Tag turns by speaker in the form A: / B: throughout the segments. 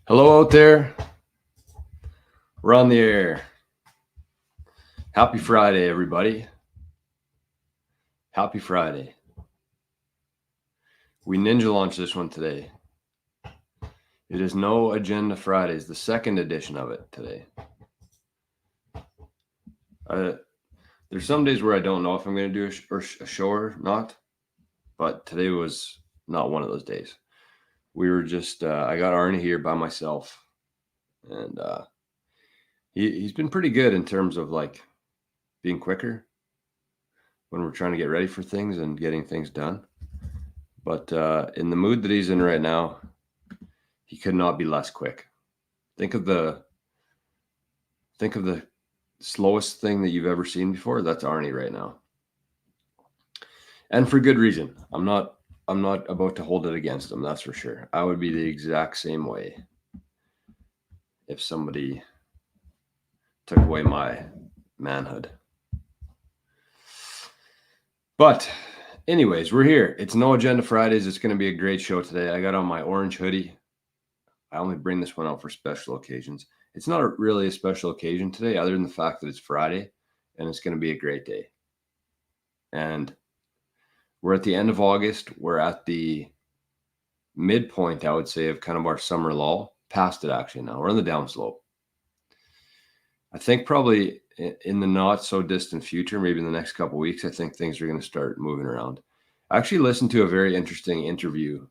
A: Hello out there. We're on the air. Happy Friday, everybody. Happy Friday. We ninja launched this one today. It is No Agenda Fridays, the second edition of it today. There's some days where I don't know if I'm going to do a show or not, but today was not one of those days. We were just, I got Arnie here by myself, and he's been pretty good in terms of like being quicker when we're trying to get ready for things and getting things done. But in the mood that he's in right now, he could not be less quick. Think of the slowest thing that you've ever seen before. That's Arnie right now, and for good reason. I'm not about to hold it against him. That's for sure. I would be the exact same way if somebody took away my manhood. But anyways, we're here. It's No Agenda Fridays. It's going to be a great show today. I got on my orange hoodie. I only bring this one out for special occasions. It's not really a special occasion today, other than the fact that it's Friday, and it's going to be a great day. And we're at the end of August. We're at the midpoint, I would say, of kind of our summer lull. Past it, actually, now. We're on the downslope. I think probably in the not so distant future, maybe in the next couple of weeks, I think things are going to start moving around. I actually listened to a very interesting interview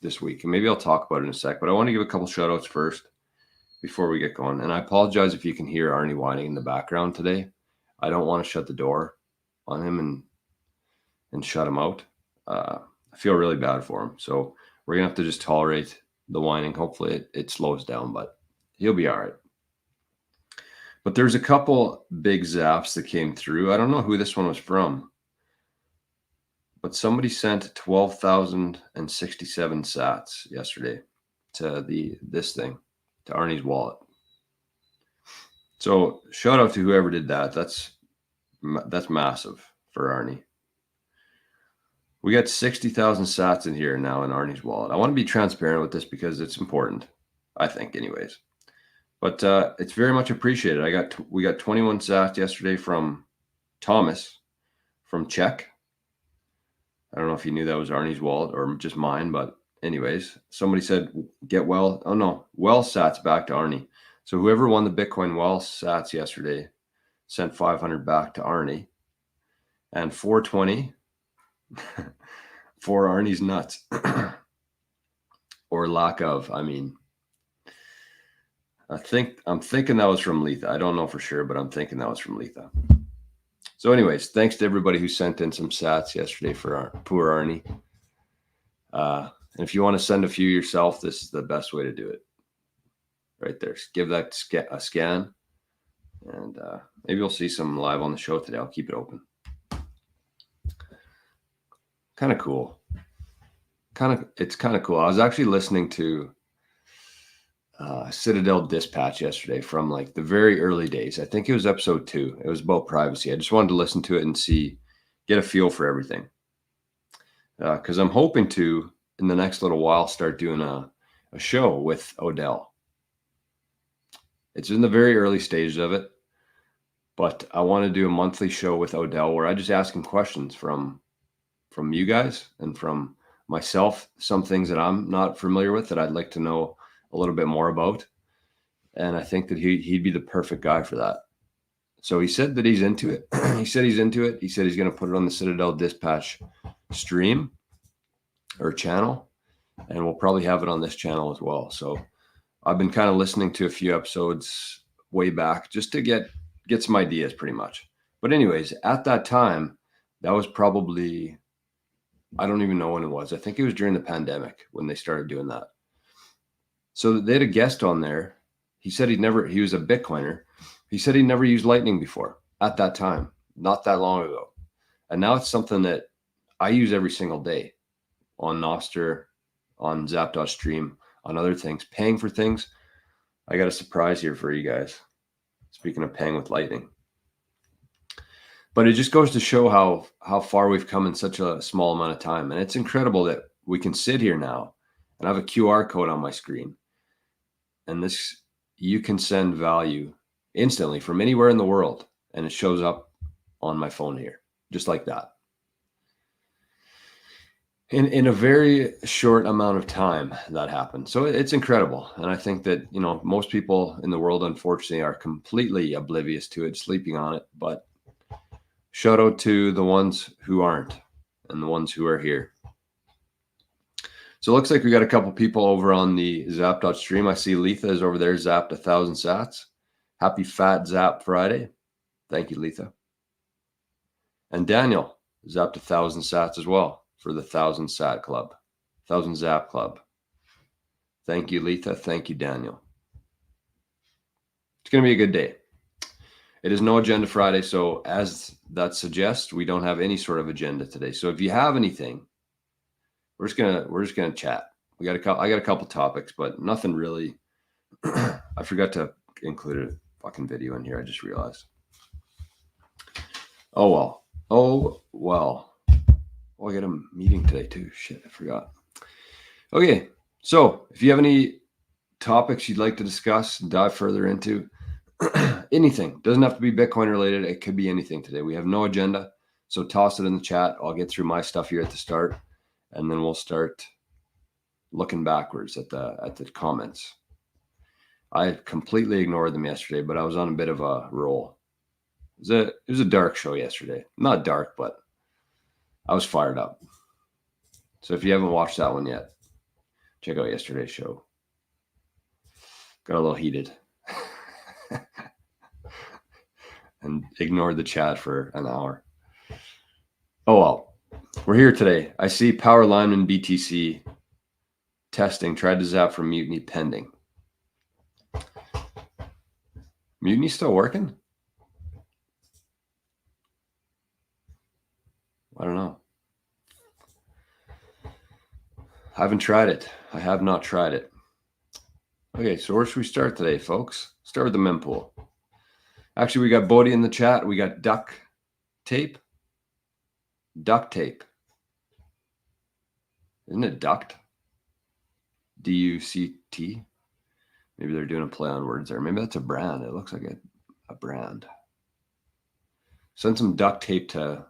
A: this week, and maybe I'll talk about it in a sec, but I want to give a couple shout outs first before we get going. And I apologize if you can hear Arnie whining in the background today. I don't want to shut the door on him and shut him out. I feel really bad for him. So we're going to have to just tolerate the whining. Hopefully it slows down, but he'll be all right. But there's a couple big zaps that came through. I don't know who this one was from, but somebody sent 12,067 sats yesterday to this thing, to Arnie's wallet. So shout out to whoever did that. That's massive for Arnie. We got 60,000 sats in here now in Arnie's wallet. I want to be transparent with this because it's important, I think, anyways. But it's very much appreciated. We got 21 sats yesterday from Thomas from Czech. I don't know if you knew that was Arnie's wallet or just mine, but anyways, somebody said well sats back to Arnie. So whoever won the Bitcoin well sats yesterday sent 500 back to Arnie, and 420 for Arnie's nuts or lack of. I mean, I'm thinking that was from Letha. I don't know for sure, but I'm thinking that was from Letha. So anyways, thanks to everybody who sent in some sats yesterday for our poor Arnie. And if you want to send a few yourself, this is the best way to do it. Right there. Give that a scan. And maybe you'll see some live on the show today. I'll keep it open. Kind of cool. It's kind of cool. I was actually listening to Citadel Dispatch yesterday from like the very early days. I think it was episode 2. It was about privacy. I just wanted to listen to it and get a feel for everything. Because I'm hoping to, in the next little while, start doing a show with Odell. It's in the very early stages of it, but I want to do a monthly show with Odell where I just ask him questions from you guys and from myself, some things that I'm not familiar with that I'd like to know a little bit more about. And I think that he'd be the perfect guy for that. So he said that he's into it. He said he's into it. He said he's going to put it on the Citadel Dispatch stream or channel, and we'll probably have it on this channel as well. So I've been kind of listening to a few episodes way back just to get some ideas pretty much. But anyways, at that time, that was probably, I don't even know when it was. I think it was during the pandemic when they started doing that. So they had a guest on there. He said he was a Bitcoiner. He said he never used Lightning before at that time, not that long ago. And now it's something that I use every single day on NOSTR, on Zap.stream, on other things, paying for things. I got a surprise here for you guys. Speaking of paying with Lightning. But it just goes to show how far we've come in such a small amount of time. And it's incredible that we can sit here now and I have a QR code on my screen And this, you can send value instantly from anywhere in the world, and it shows up on my phone here, just like that. In a very short amount of time that happened. So it's incredible. And I think that, you know, most people in the world, unfortunately, are completely oblivious to it, sleeping on it. But shout out to the ones who aren't and the ones who are here. So it looks like we got a couple people over on the Zap.stream. I see Letha is over there, zapped 1,000 sats. Happy Fat Zap Friday. Thank you, Letha. And Daniel zapped 1,000 sats as well for the 1,000 sat club, 1,000 zap club. Thank you, Letha. Thank you, Daniel. It's going to be a good day. It is no agenda Friday, so as that suggests, we don't have any sort of agenda today. So if you have anything, we're just gonna chat. I got a couple topics, but nothing really. I forgot to include a fucking video in here. I just realized. Oh well. Oh well. Oh, I got a meeting today too. Shit, I forgot. Okay, so if you have any topics you'd like to discuss, dive further into, anything. Doesn't have to be Bitcoin related. It could be anything today. We have no agenda, so toss it in the chat. I'll get through my stuff here at the start, and then we'll start looking backwards at the comments. I completely ignored them yesterday, but I was on a bit of a roll. It was a dark show yesterday. Not dark, but I was fired up. So if you haven't watched that one yet, check out yesterday's show. Got a little heated. And ignored the chat for an hour. Oh well, we're here today. I see Power Lineman BTC testing, tried to zap from Mutiny pending. Mutiny still working? I don't know. I haven't tried it. I have not tried it. Okay, so where should we start today, folks? Start with the mempool. Actually, we got Bodhi in the chat. We got duct tape. Duct tape. Isn't it duct? D-U-C-T. Maybe they're doing a play on words there. Maybe that's a brand. It looks like a brand. Send some duct tape to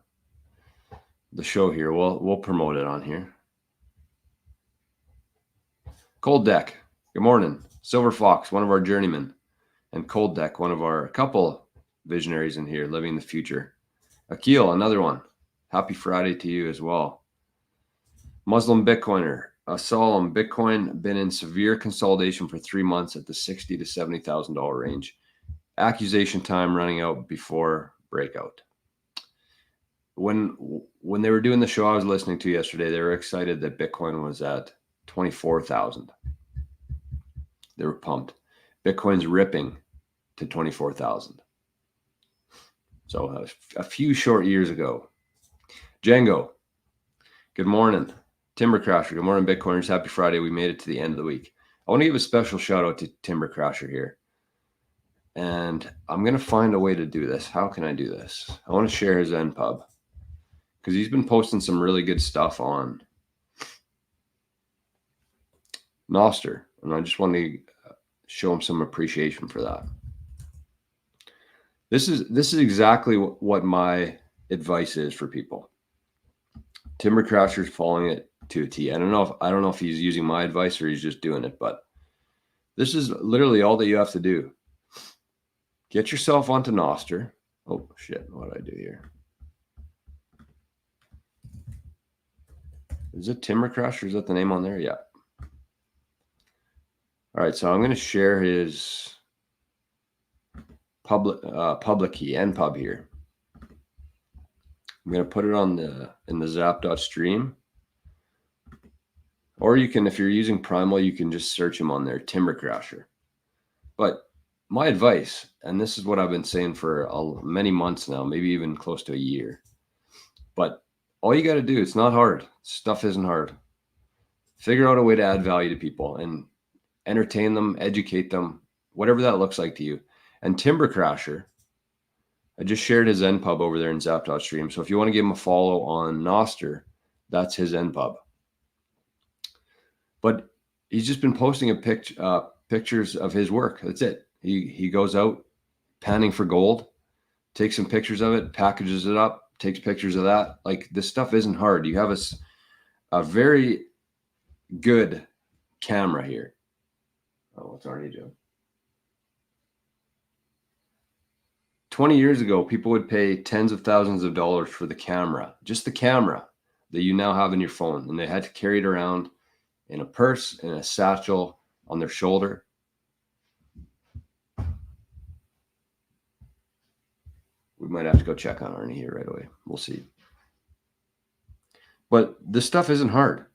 A: the show here. We'll promote it on here. Cold Deck. Good morning. Silver Fox, one of our journeymen. And Cold Deck, one of our couple visionaries in here, living the future. Akil, another one. Happy Friday to you as well. Muslim Bitcoiner. A solemn Bitcoin been in severe consolidation for 3 months at the $60,000 to $70,000 range. Accusation time running out before breakout. When they were doing the show I was listening to yesterday, they were excited that Bitcoin was at 24,000. They were pumped. Bitcoin's ripping to 24,000. So a few short years ago. Django, good morning. Timber Crasher, good morning, Bitcoiners. Happy Friday. We made it to the end of the week. I want to give a special shout out to Timber Crasher here. And I'm going to find a way to do this. How can I do this? I want to share his NPub because he's been posting some really good stuff on NOSTR. And I just want to show him some appreciation for that. This is exactly what my advice is for people. Timber Crasher's following it to a T. I don't know if he's using my advice or he's just doing it, but this is literally all that you have to do. Get yourself onto NOSTR. Oh shit, what did I do here? Is it Timber Crasher? Is that the name on there? Yeah. All right, so I'm going to share his public key NPub here. I'm going to put it on in the zap.stream. Or you can, if you're using Primal, you can just search him on there, Timber Crasher. But my advice, and this is what I've been saying for many months now, maybe even close to a year. But all you got to do, it's not hard. Stuff isn't hard. Figure out a way to add value to people and entertain them, educate them, whatever that looks like to you. And Timber Crasher, I just shared his NPub over there in Zap.stream. So if you want to give him a follow on NOSTR, that's his NPub. But he's just been posting pictures of his work. That's it. He goes out panning for gold, takes some pictures of it, packages it up, takes pictures of that. Like, this stuff isn't hard. You have a very good camera here. Oh, what's Arnie doing? 20 years ago, people would pay tens of thousands of dollars for the camera, just the camera that you now have in your phone. And they had to carry it around in a purse, in a satchel, on their shoulder. We might have to go check on Arnie here right away. We'll see. But this stuff isn't hard.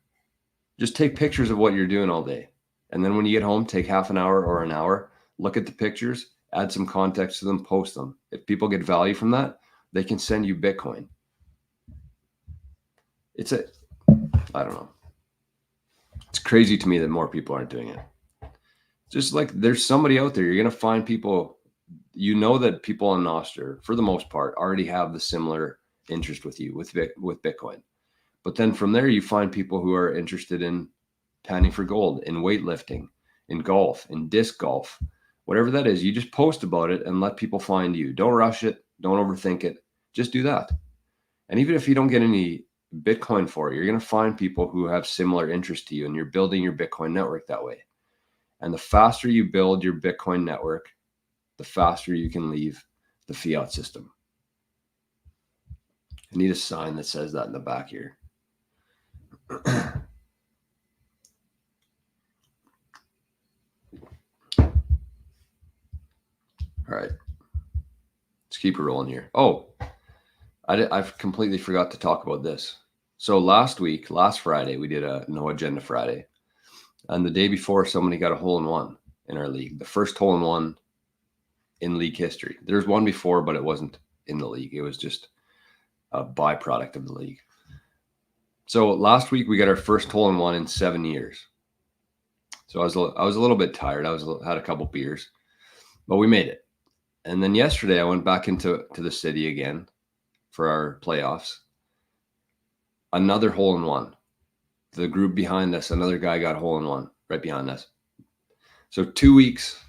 A: Just take pictures of what you're doing all day. And then when you get home, take half an hour or an hour, look at the pictures, add some context to them, post them. If people get value from that, they can send you Bitcoin. I don't know. It's crazy to me that more people aren't doing it. Just like there's somebody out there, you're going to find people, you know, that people on NOSTR, for the most part, already have the similar interest with you, with Bitcoin. But then from there, you find people who are interested in panning for gold, in weightlifting, in golf, in disc golf, whatever that is. You just post about it and let people find you. Don't rush it. Don't overthink it. Just do that. And even if you don't get any Bitcoin for it, you're going to find people who have similar interest to you, and you're building your Bitcoin network that way. And the faster you build your Bitcoin network, the faster you can leave the fiat system. I need a sign that says that in the back here. All right, let's keep it rolling here. Oh, I've completely forgot to talk about this. So last Friday, we did a No Agenda Friday. And the day before, somebody got a hole-in-one in our league. The first hole-in-one in league history. There's one before, but it wasn't in the league. It was just a byproduct of the league. So last week, we got our first hole-in-one in 7 years. So I was a little bit tired. Had a couple beers, but we made it. And then yesterday, I went back into the city again for our playoffs. Another hole-in-one. The group behind us, another guy got hole-in-one right behind us. So 2 weeks,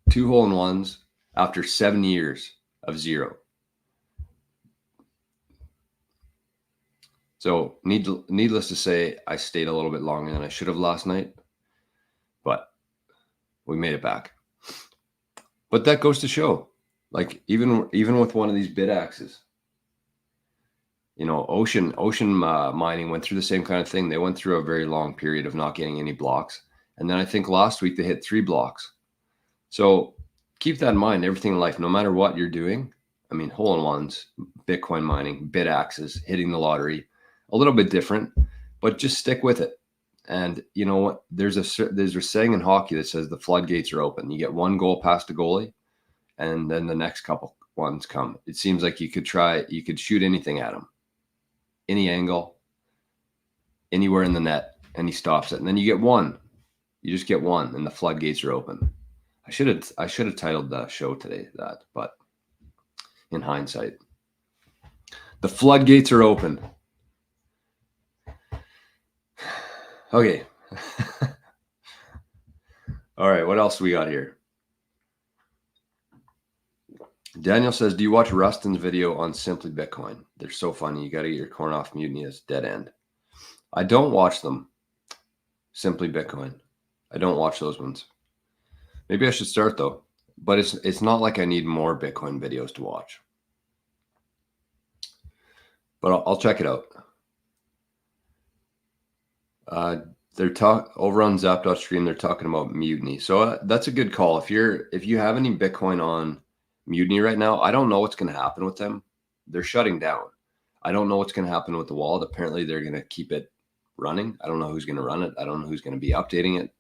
A: 2 hole-in-ones after 7 years of zero. So needless to say, I stayed a little bit longer than I should have last night, but we made it back. But that goes to show, like, even with one of these bid axes, you know, Ocean Mining went through the same kind of thing. They went through a very long period of not getting any blocks. And then I think last week they hit 3 blocks. So keep that in mind. Everything in life, no matter what you're doing, I mean, hole-in-ones, Bitcoin mining, bid axes, hitting the lottery, a little bit different, but just stick with it. And you know what? There's a saying in hockey that says the floodgates are open. You get one goal past a goalie, and then the next couple ones come. It seems like you could shoot anything at him, any angle, anywhere in the net, and he stops it. And then you get one. You just get one, and the floodgates are open. I should have titled the show today that, but in hindsight, the floodgates are open. Okay. All right. What else we got here? Daniel says, do you watch Rustin's video on Simply Bitcoin? They're so funny. You got to get your corn off mutiny. It's dead end. I don't watch them. Simply Bitcoin. I don't watch those ones. Maybe I should start though. But it's not like I need more Bitcoin videos to watch. But I'll check it out. They're over on Zap.stream. They're talking about Mutiny. So that's a good call. If you have any Bitcoin on Mutiny right now, I don't know what's going to happen with them. They're shutting down. I don't know what's going to happen with the wallet. Apparently they're going to keep it running. I don't know who's going to run it. I don't know who's going to be updating it,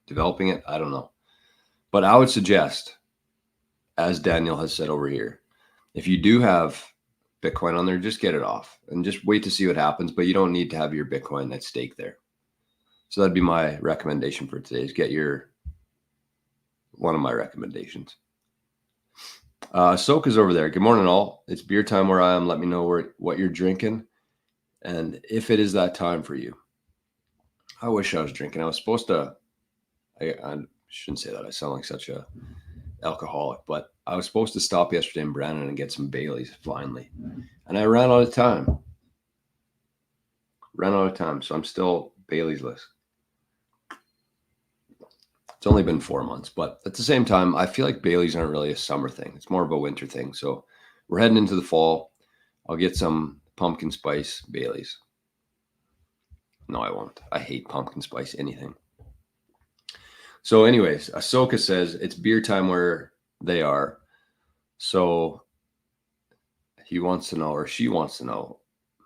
A: developing it. I don't know. But I would suggest, as Daniel has said over here, if you do have Bitcoin on there, just get it off and just wait to see what happens. But you don't need to have your Bitcoin at stake there. So that'd be my recommendation for today, is one of my recommendations. Soka's over there. Good morning, all. It's beer time where I am. Let me know what you're drinking and if it is that time for you. I wish I was drinking. I was supposed to. I shouldn't say that. I sound like such a alcoholic, but I was supposed to stop yesterday in Brandon and get some Baileys finally. And I ran out of time. So I'm still Baileys-less. It's only been 4 months, but at the same time, I feel like Baileys aren't really a summer thing. It's more of a winter thing. So we're heading into the fall. I'll get some pumpkin spice Baileys. No, I won't. I hate pumpkin spice anything. So anyways, Ahsoka says it's beer time where they are. So he wants to know, or she wants to know,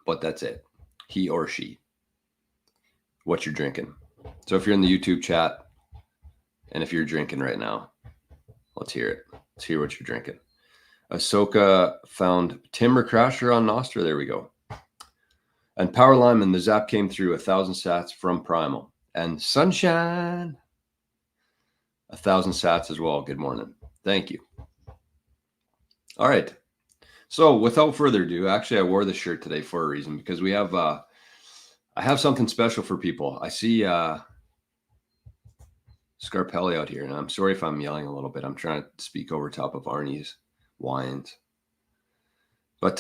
A: but that's it. He or she. What you're drinking. So if you're in the YouTube chat, and if you're drinking right now, let's hear it. Let's hear what you're drinking. Ahsoka found Timber Crasher on NOSTR. There we go. And Power Lyman, the zap came through 1,000 sats from Primal. And Sunshine, 1,000 sats as well. Good morning. Thank you. All right. So without further ado, actually, I wore this shirt today for a reason because we have, I have something special for people. I see Scarpelli out here, and I'm sorry if I'm yelling a little bit. I'm trying to speak over top of Arnie's wines. But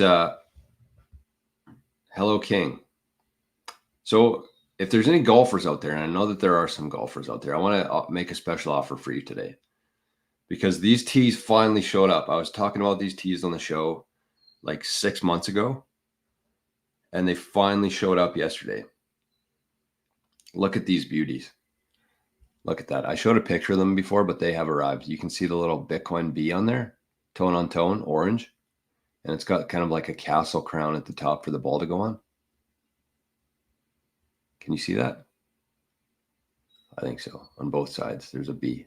A: hello, King. So if there's any golfers out there, and I know that there are some golfers out there, I want to make a special offer for you today because these tees finally showed up. I was talking about these tees on the show like 6 months ago, and they finally showed up yesterday. Look at these beauties. Look at that. I showed a picture of them before, but they have arrived. You can see the little Bitcoin bee on there, tone on tone, orange. And it's got kind of like a castle crown at the top for the ball to go on. Can you see that? I think so. On both sides, there's a bee.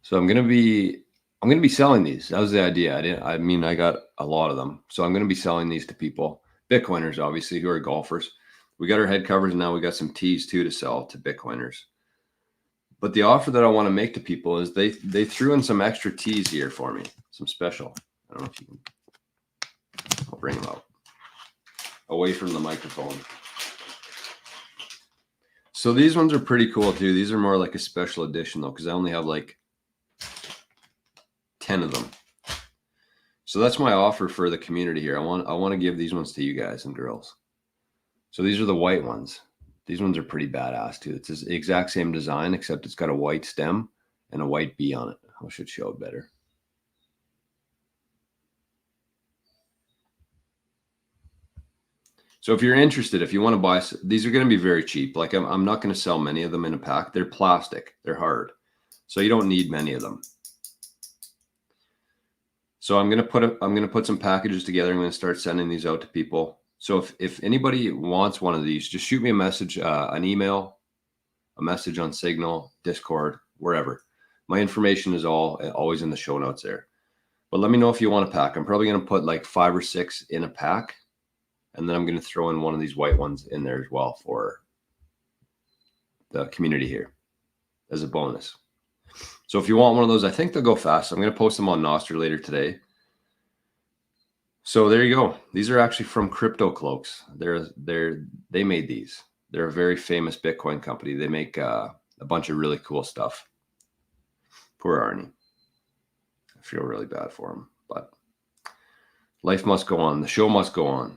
A: So I'm going to be selling these. That was the idea. I got a lot of them. So I'm going to be selling these to people, Bitcoiners, obviously, who are golfers. We got our head covers, and now we got some tees too to sell to Bitcoiners. But the offer that I want to make to people is they threw in some extra tees here for me, some special. I don't know if you can. I'll bring them out away from the microphone. So these ones are pretty cool too. These are more like a special edition though, because I only have like 10 of them. So that's my offer for the community here. I want to give these ones to you guys and girls. So these are the white ones. These ones are pretty badass too. It's the exact same design, except it's got a white stem and a white bee on it. I should show it better. So if you're interested, if you want to buy, these are going to be very cheap. Like I'm not going to sell many of them in a pack. They're plastic. They're hard. So you don't need many of them. So I'm going to put some packages together. I'm going to start sending these out to people. So if anybody wants one of these, just shoot me a message, an email, a message on Signal, Discord, wherever. My information is always in the show notes there. But let me know if you want a pack. I'm probably going to put like 5 or 6 in a pack. And then I'm going to throw in one of these white ones in there as well for the community here as a bonus. So if you want one of those, I think they'll go fast. I'm going to post them on NOSTR later today. So there you go. These are actually from Crypto Cloaks. They made these. They're a very famous Bitcoin company. They make a bunch of really cool stuff. Poor Arnie. I feel really bad for him, but life must go on. The show must go on.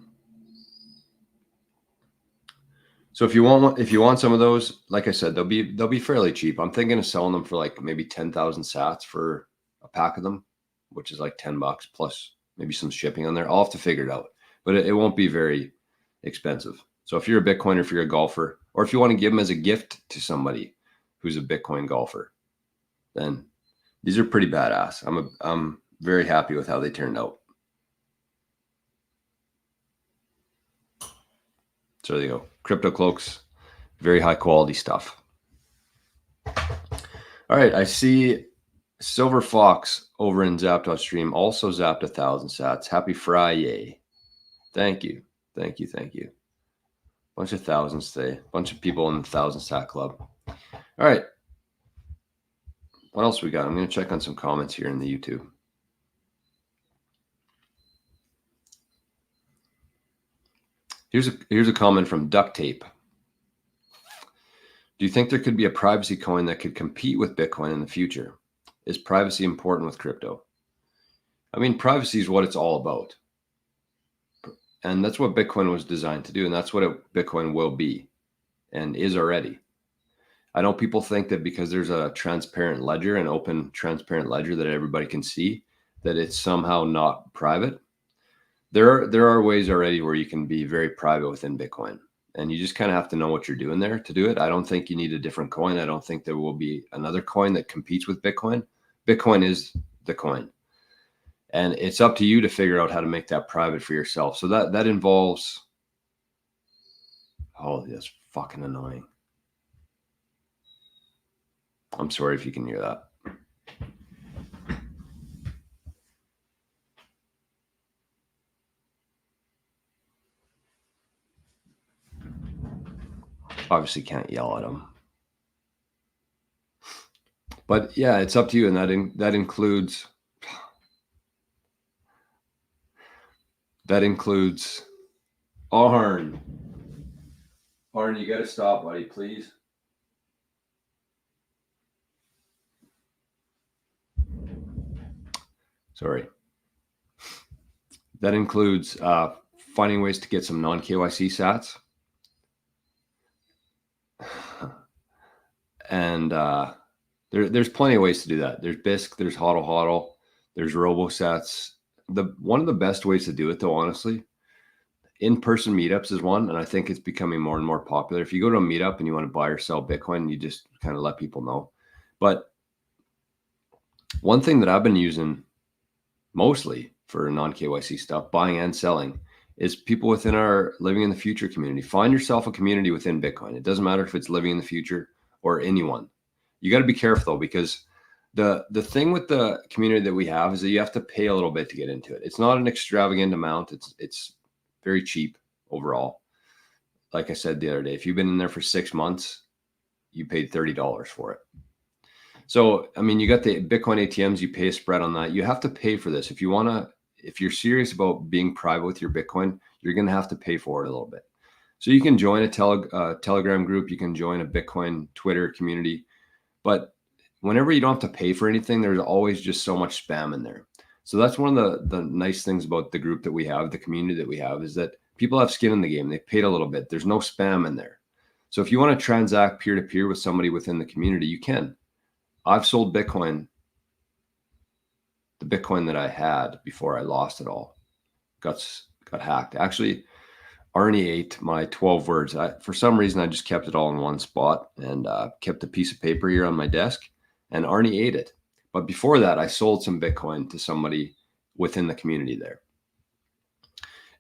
A: So if you want some of those, like I said, they'll be fairly cheap. I'm thinking of selling them for like maybe 10,000 sats for a pack of them, which is like $10 plus maybe some shipping on there. I'll have to figure it out, but it won't be very expensive. So if you're a Bitcoiner, if you're a golfer, or if you want to give them as a gift to somebody who's a Bitcoin golfer, then these are pretty badass. I'm very happy with how they turned out. So there you go. Crypto Cloaks, very high quality stuff. All right, I see Silver Fox over in Zap.stream also zapped 1,000 sats. Happy Friday. Thank you. Thank you. Thank you. Bunch of thousands today. Bunch of people in the 1,000 sat club. All right. What else we got? I'm going to check on some comments here in the YouTube. Here's a comment from Duct Tape. Do you think there could be a privacy coin that could compete with Bitcoin in the future? Is privacy important with crypto? I mean, privacy is what it's all about. And that's what Bitcoin was designed to do. And that's what Bitcoin will be and is already. I know people think that because there's a transparent ledger, an open transparent ledger that everybody can see, that it's somehow not private. There are ways already where you can be very private within Bitcoin. And you just kind of have to know what you're doing there to do it. I don't think you need a different coin. I don't think there will be another coin that competes with Bitcoin. Bitcoin is the coin. And it's up to you to figure out how to make that private for yourself. So that involves, oh, that's fucking annoying. I'm sorry if you can hear that. Obviously can't yell at them. But yeah, it's up to you. And that includes Arn. Arn, you got to stop, buddy, please. Sorry. That includes finding ways to get some non-KYC sats. And there's plenty of ways to do that. There's BISC, there's HODL, there's RoboSats. One of the best ways to do it, though, honestly, in-person meetups is one, and I think it's becoming more and more popular. If you go to a meetup and you want to buy or sell Bitcoin, you just kind of let people know. But one thing that I've been using mostly for non-KYC stuff, buying and selling, is people within our Living in the Future community. Find yourself a community within Bitcoin. It doesn't matter if it's Living in the Future or anyone. You got to be careful, though, because the thing with the community that we have is that you have to pay a little bit to get into it. It's not an extravagant amount. It's very cheap overall. Like I said the other day, if you've been in there for 6 months, you paid $30 for it. So, I mean, you got the Bitcoin ATMs, you pay a spread on that. You have to pay for this. If you're serious about being private with your Bitcoin, you're going to have to pay for it a little bit. So you can join a Telegram group. You can join a Bitcoin Twitter community. But whenever you don't have to pay for anything, there's always just so much spam in there. So that's one of the nice things about the group that we have, the community that we have, is that people have skin in the game. They paid a little bit. There's no spam in there. So if you want to transact peer-to-peer with somebody within the community, you can. I've sold Bitcoin, the Bitcoin that I had before I lost it all, got hacked. Actually, Arnie ate my 12 words. For some reason, I just kept it all in one spot and kept a piece of paper here on my desk, and Arnie ate it. But before that, I sold some Bitcoin to somebody within the community there.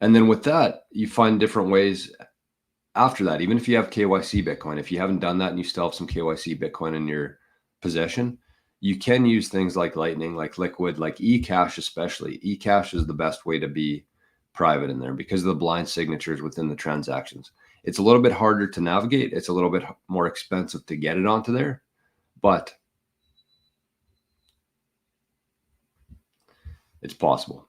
A: And then with that, you find different ways after that. Even if you have KYC Bitcoin, if you haven't done that and you still have some KYC Bitcoin in your possession, you can use things like Lightning, like Liquid, like eCash especially. eCash is the best way to be private in there because of the blind signatures within the transactions. It's a little bit harder to navigate. It's a little bit more expensive to get it onto there, but it's possible.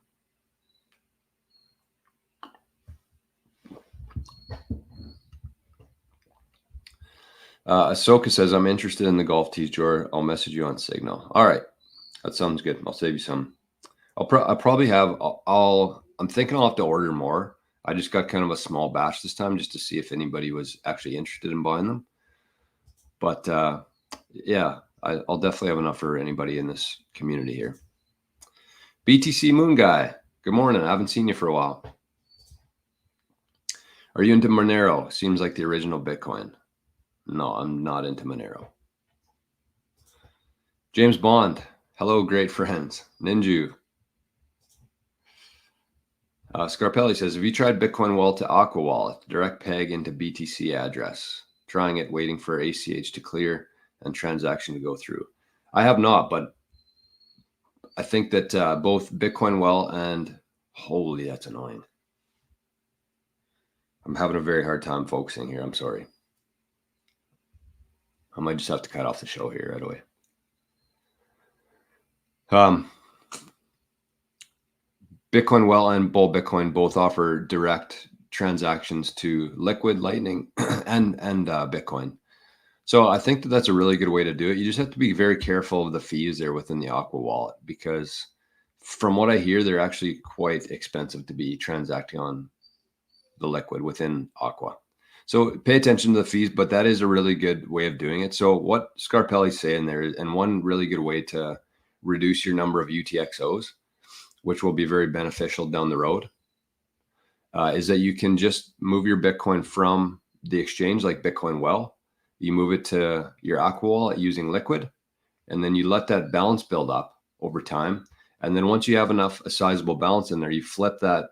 A: Ahsoka says, I'm interested in the golf tees, Jor. I'll message you on Signal. All right. That sounds good. I'll save you some. I'll probably have, I'm thinking I'll have to order more. I just got kind of a small batch this time just to see if anybody was actually interested in buying them. But yeah, I'll definitely have enough for anybody in this community here. BTC Moon Guy, good morning. I haven't seen you for a while. Are you into Monero? Seems like the original Bitcoin. No, I'm not into Monero. James Bond. Hello, great friends. Ninju. Scarpelli says, have you tried Bitcoin Wallet to Aqua Wallet? Direct peg into BTC address. Trying it, waiting for ACH to clear and transaction to go through. I have not, but I think that both Bitcoin Well and holy, that's annoying. I'm having a very hard time focusing here. I'm sorry. I might just have to cut off the show here right away. Bitcoin Well and Bull Bitcoin both offer direct transactions to Liquid, Lightning, and Bitcoin. So I think that that's a really good way to do it. You just have to be very careful of the fees there within the Aqua wallet, because from what I hear, they're actually quite expensive to be transacting on the liquid within Aqua. So pay attention to the fees, but that is a really good way of doing it. So what Scarpelli's saying there, and one really good way to reduce your number of UTXOs, which will be very beneficial down the road, is that you can just move your Bitcoin from the exchange, like Bitcoin Well. You move it to your Aqua wallet using liquid, and then you let that balance build up over time. And then once you have a sizable balance in there, you flip that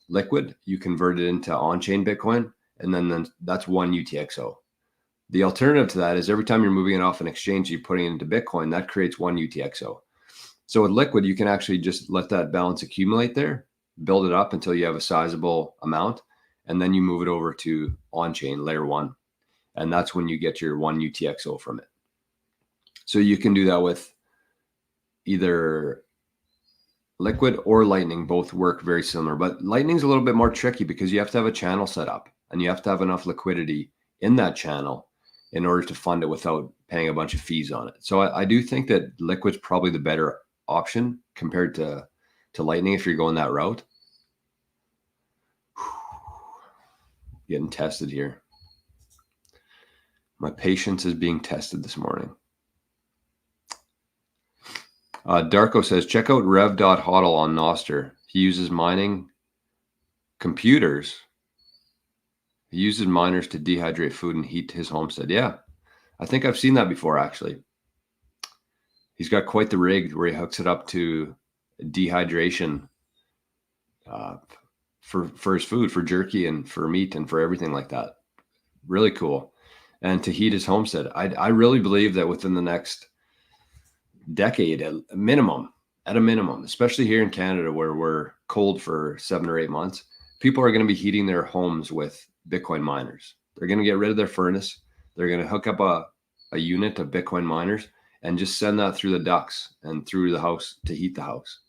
A: liquid, you convert it into on-chain Bitcoin, and then that's one UTXO. The alternative to that is every time you're moving it off an exchange, you're putting it into Bitcoin, that creates one UTXO. So with liquid, you can actually just let that balance accumulate there, build it up until you have a sizable amount, and then you move it over to on-chain layer 1. And that's when you get your one UTXO from it. So you can do that with either liquid or Lightning. Both work very similar, but Lightning's a little bit more tricky because you have to have a channel set up and you have to have enough liquidity in that channel in order to fund it without paying a bunch of fees on it. So I do think that liquid's probably the better option compared to Lightning if you're going that route. Getting tested here. My patience is being tested this morning. Darko says, check out rev.hodl on NOSTR. He uses mining computers. He uses miners to dehydrate food and heat his homestead. Yeah, I think I've seen that before, actually. He's got quite the rig where he hooks it up to dehydration for his food, for jerky and for meat and for everything like that. Really cool. And to heat his homestead. I really believe that within the next decade, at a minimum, especially here in Canada where we're cold for 7 or 8 months, people are going to be heating their homes with Bitcoin miners. They're going to get rid of their furnace. They're going to hook up a unit of Bitcoin miners and just send that through the ducts and through the house to heat the house.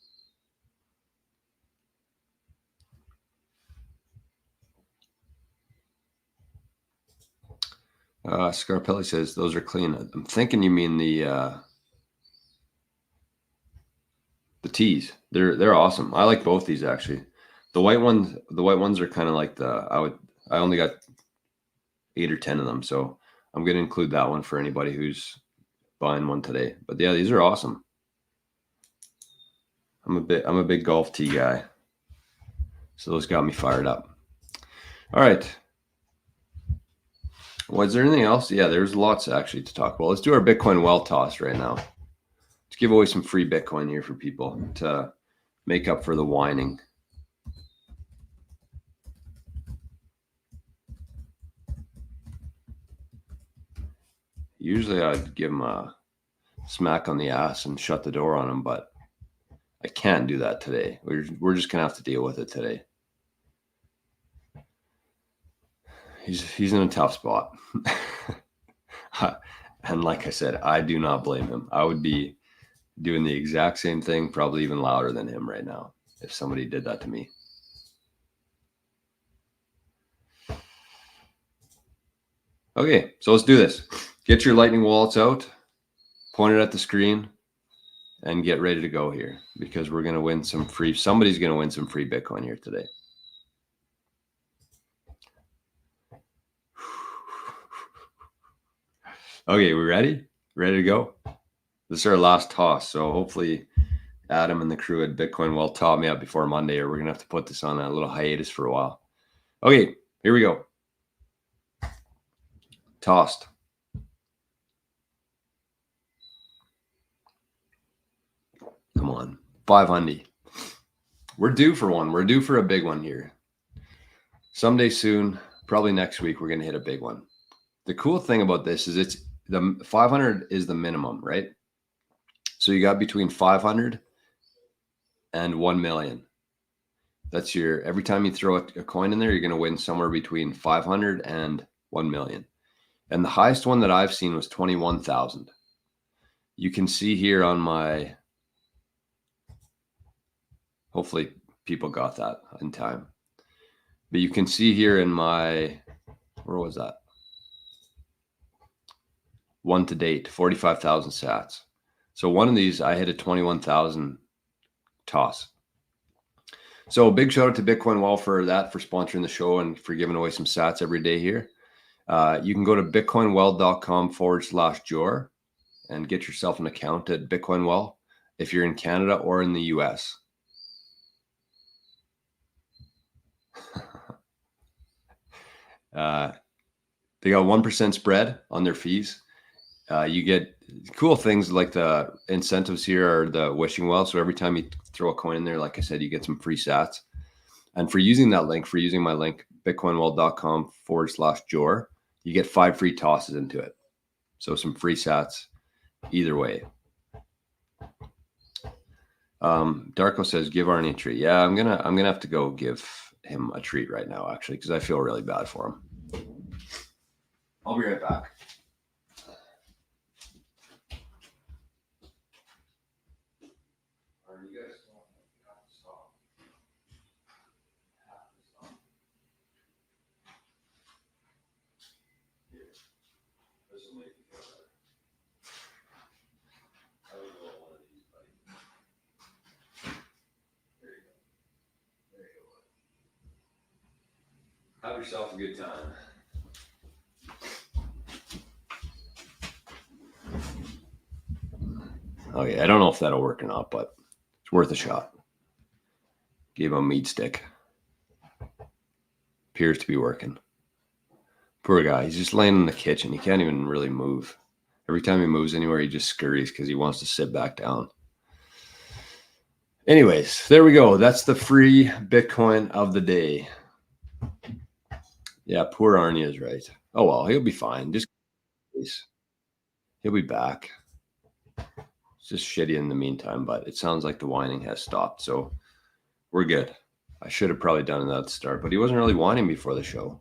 A: Scarpelli says those are clean. I'm thinking you mean the teas. They're awesome. I like both these actually. The white ones are kind of like I only got 8 or 10 of them, so I'm going to include that one for anybody who's buying one today. But yeah, these are awesome. I'm a big golf tea guy, so those got me fired up. All right. Was there anything else? Yeah, there's lots actually to talk about. Let's do our Bitcoin well toss right now. Let's give away some free Bitcoin here for people to make up for the whining. Usually I'd give them a smack on the ass and shut the door on them, but I can't do that today. We're just gonna have to deal with it today. He's in a tough spot. And like I said, I do not blame him. I would be doing the exact same thing, probably even louder than him right now, if somebody did that to me. Okay, so let's do this. Get your Lightning wallets out, point it at the screen, and get ready to go here because we're going to win some free, somebody's going to win some free Bitcoin here today. Okay, we ready? Ready to go? This is our last toss, so hopefully Adam and the crew at Bitcoin Well taught me up before Monday, or we're going to have to put this on a little hiatus for a while. Okay, here we go. Tossed. Come on, 500. We're due for one. We're due for a big one here. Someday soon, probably next week, we're going to hit a big one. The cool thing about this is the 500 is the minimum, right? So you got between 500 and 1 million. That's every time you throw a coin in there, you're going to win somewhere between 500 and 1 million. And the highest one that I've seen was 21,000. You can see here on my, hopefully people got that in time. But you can see here in my, where was that? one to date, 45,000 sats. So one of these, I hit a 21,000 toss. So big shout out to Bitcoin Well for that, for sponsoring the show and for giving away some sats every day here. You can go to bitcoinwell.com/Jor and get yourself an account at Bitcoin Well if you're in Canada or in the US. They got 1% spread on their fees. You get cool things like the incentives here are the wishing well. So every time you throw a coin in there, like I said, you get some free sats. And for using that link, for using my link, bitcoinwell.com/Jor, you get 5 free tosses into it. So some free sats either way. Darko says, give Arnie a treat. Yeah, I'm gonna have to go give him a treat right now, actually, because I feel really bad for him. I'll be right back. Have yourself a good time. Okay, I don't know if that'll work or not, but it's worth a shot. Gave him a meat stick. Appears to be working. Poor guy. He's just laying in the kitchen. He can't even really move. Every time he moves anywhere, he just scurries because he wants to sit back down. Anyways, there we go. That's the free Bitcoin of the day. Yeah, poor Arnie is right. Oh, well, he'll be fine. Just he'll be back. It's just shitty in the meantime, but it sounds like the whining has stopped, so we're good. I should have probably done that at the start, but he wasn't really whining before the show.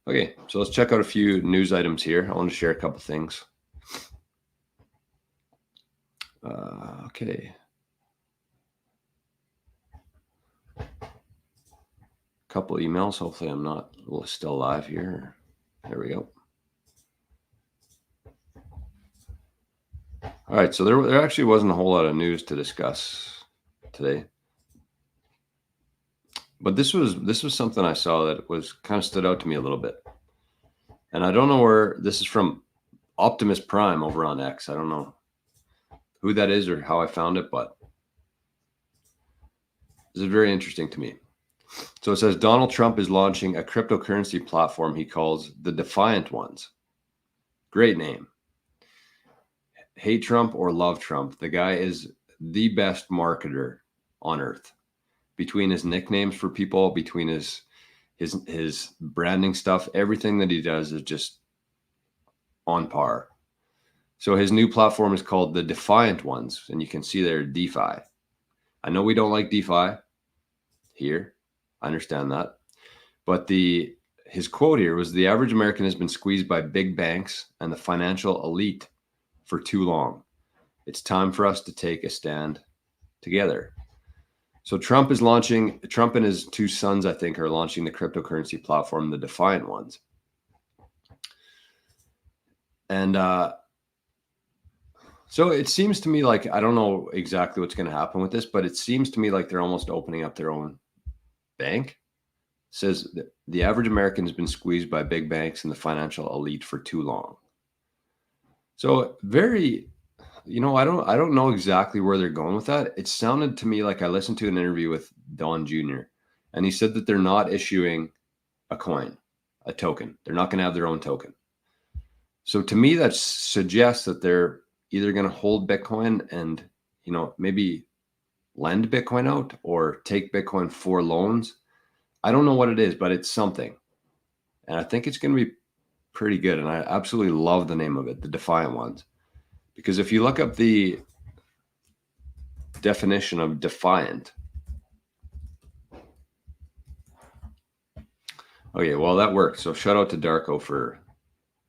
A: Okay, so let's check out a few news items here. I want to share a couple things. Okay. Couple emails. Hopefully I'm not still live here. There we go. All right, so there actually wasn't a whole lot of news to discuss today, but this was something I saw that was kind of stood out to me a little bit, and I don't know where this is from. Optimus Prime over on X. I don't know who that is or how I found it, but this is very interesting to me. So it says Donald Trump is launching a cryptocurrency platform he calls the Defiant Ones. Great name. Hate Trump or love Trump, the guy is the best marketer on earth. Between his nicknames for people, between his branding stuff, everything that he does is just on par. So his new platform is called the Defiant Ones, and you can see there DeFi. I know we don't like DeFi here. I understand that. But his quote here was, the average American has been squeezed by big banks and the financial elite for too long. It's time for us to take a stand together. So Trump and his two sons, I think, are launching the cryptocurrency platform, the Defiant Ones. And so it seems to me like, I don't know exactly what's going to happen with this, but it seems to me like they're almost opening up their own bank. It says that the average American has been squeezed by big banks and the financial elite for too long. So very, I don't know exactly where they're going with that. It sounded to me like I listened to an interview with Don Jr. and he said that they're not issuing a coin, a token. They're not going to have their own token. So to me, that suggests that they're either going to hold Bitcoin and, maybe lend Bitcoin out or take Bitcoin for loans. I don't know what it is, but it's something. And I think it's going to be pretty good. And I absolutely love the name of it, the Defiant Ones. Because if you look up the definition of defiant. Okay, well, that worked. So shout out to Darko for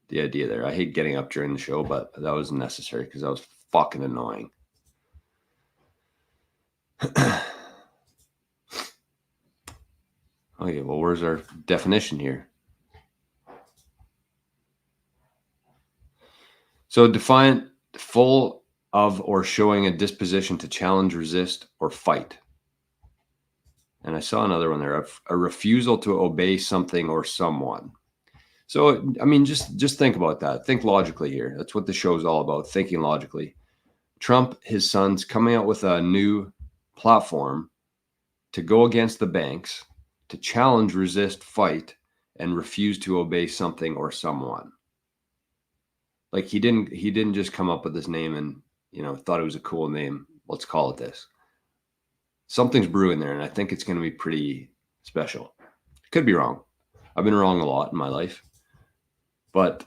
A: the idea there. I hate getting up during the show, but that was necessary because that was fucking annoying. Okay, well, where's our definition here? So defiant, full of or showing a disposition to challenge, resist, or fight. And I saw another one there, a refusal to obey something or someone. So, I mean, just think about that. Think logically here. That's what the show is all about, thinking logically. Trump, his son's coming out with a new platform to go against the banks, to challenge, resist, fight, and refuse to obey something or someone. Like he didn't just come up with this name and, thought it was a cool name. Let's call it this. Something's brewing there, and I think it's going to be pretty special. Could be wrong. I've been wrong a lot in my life, but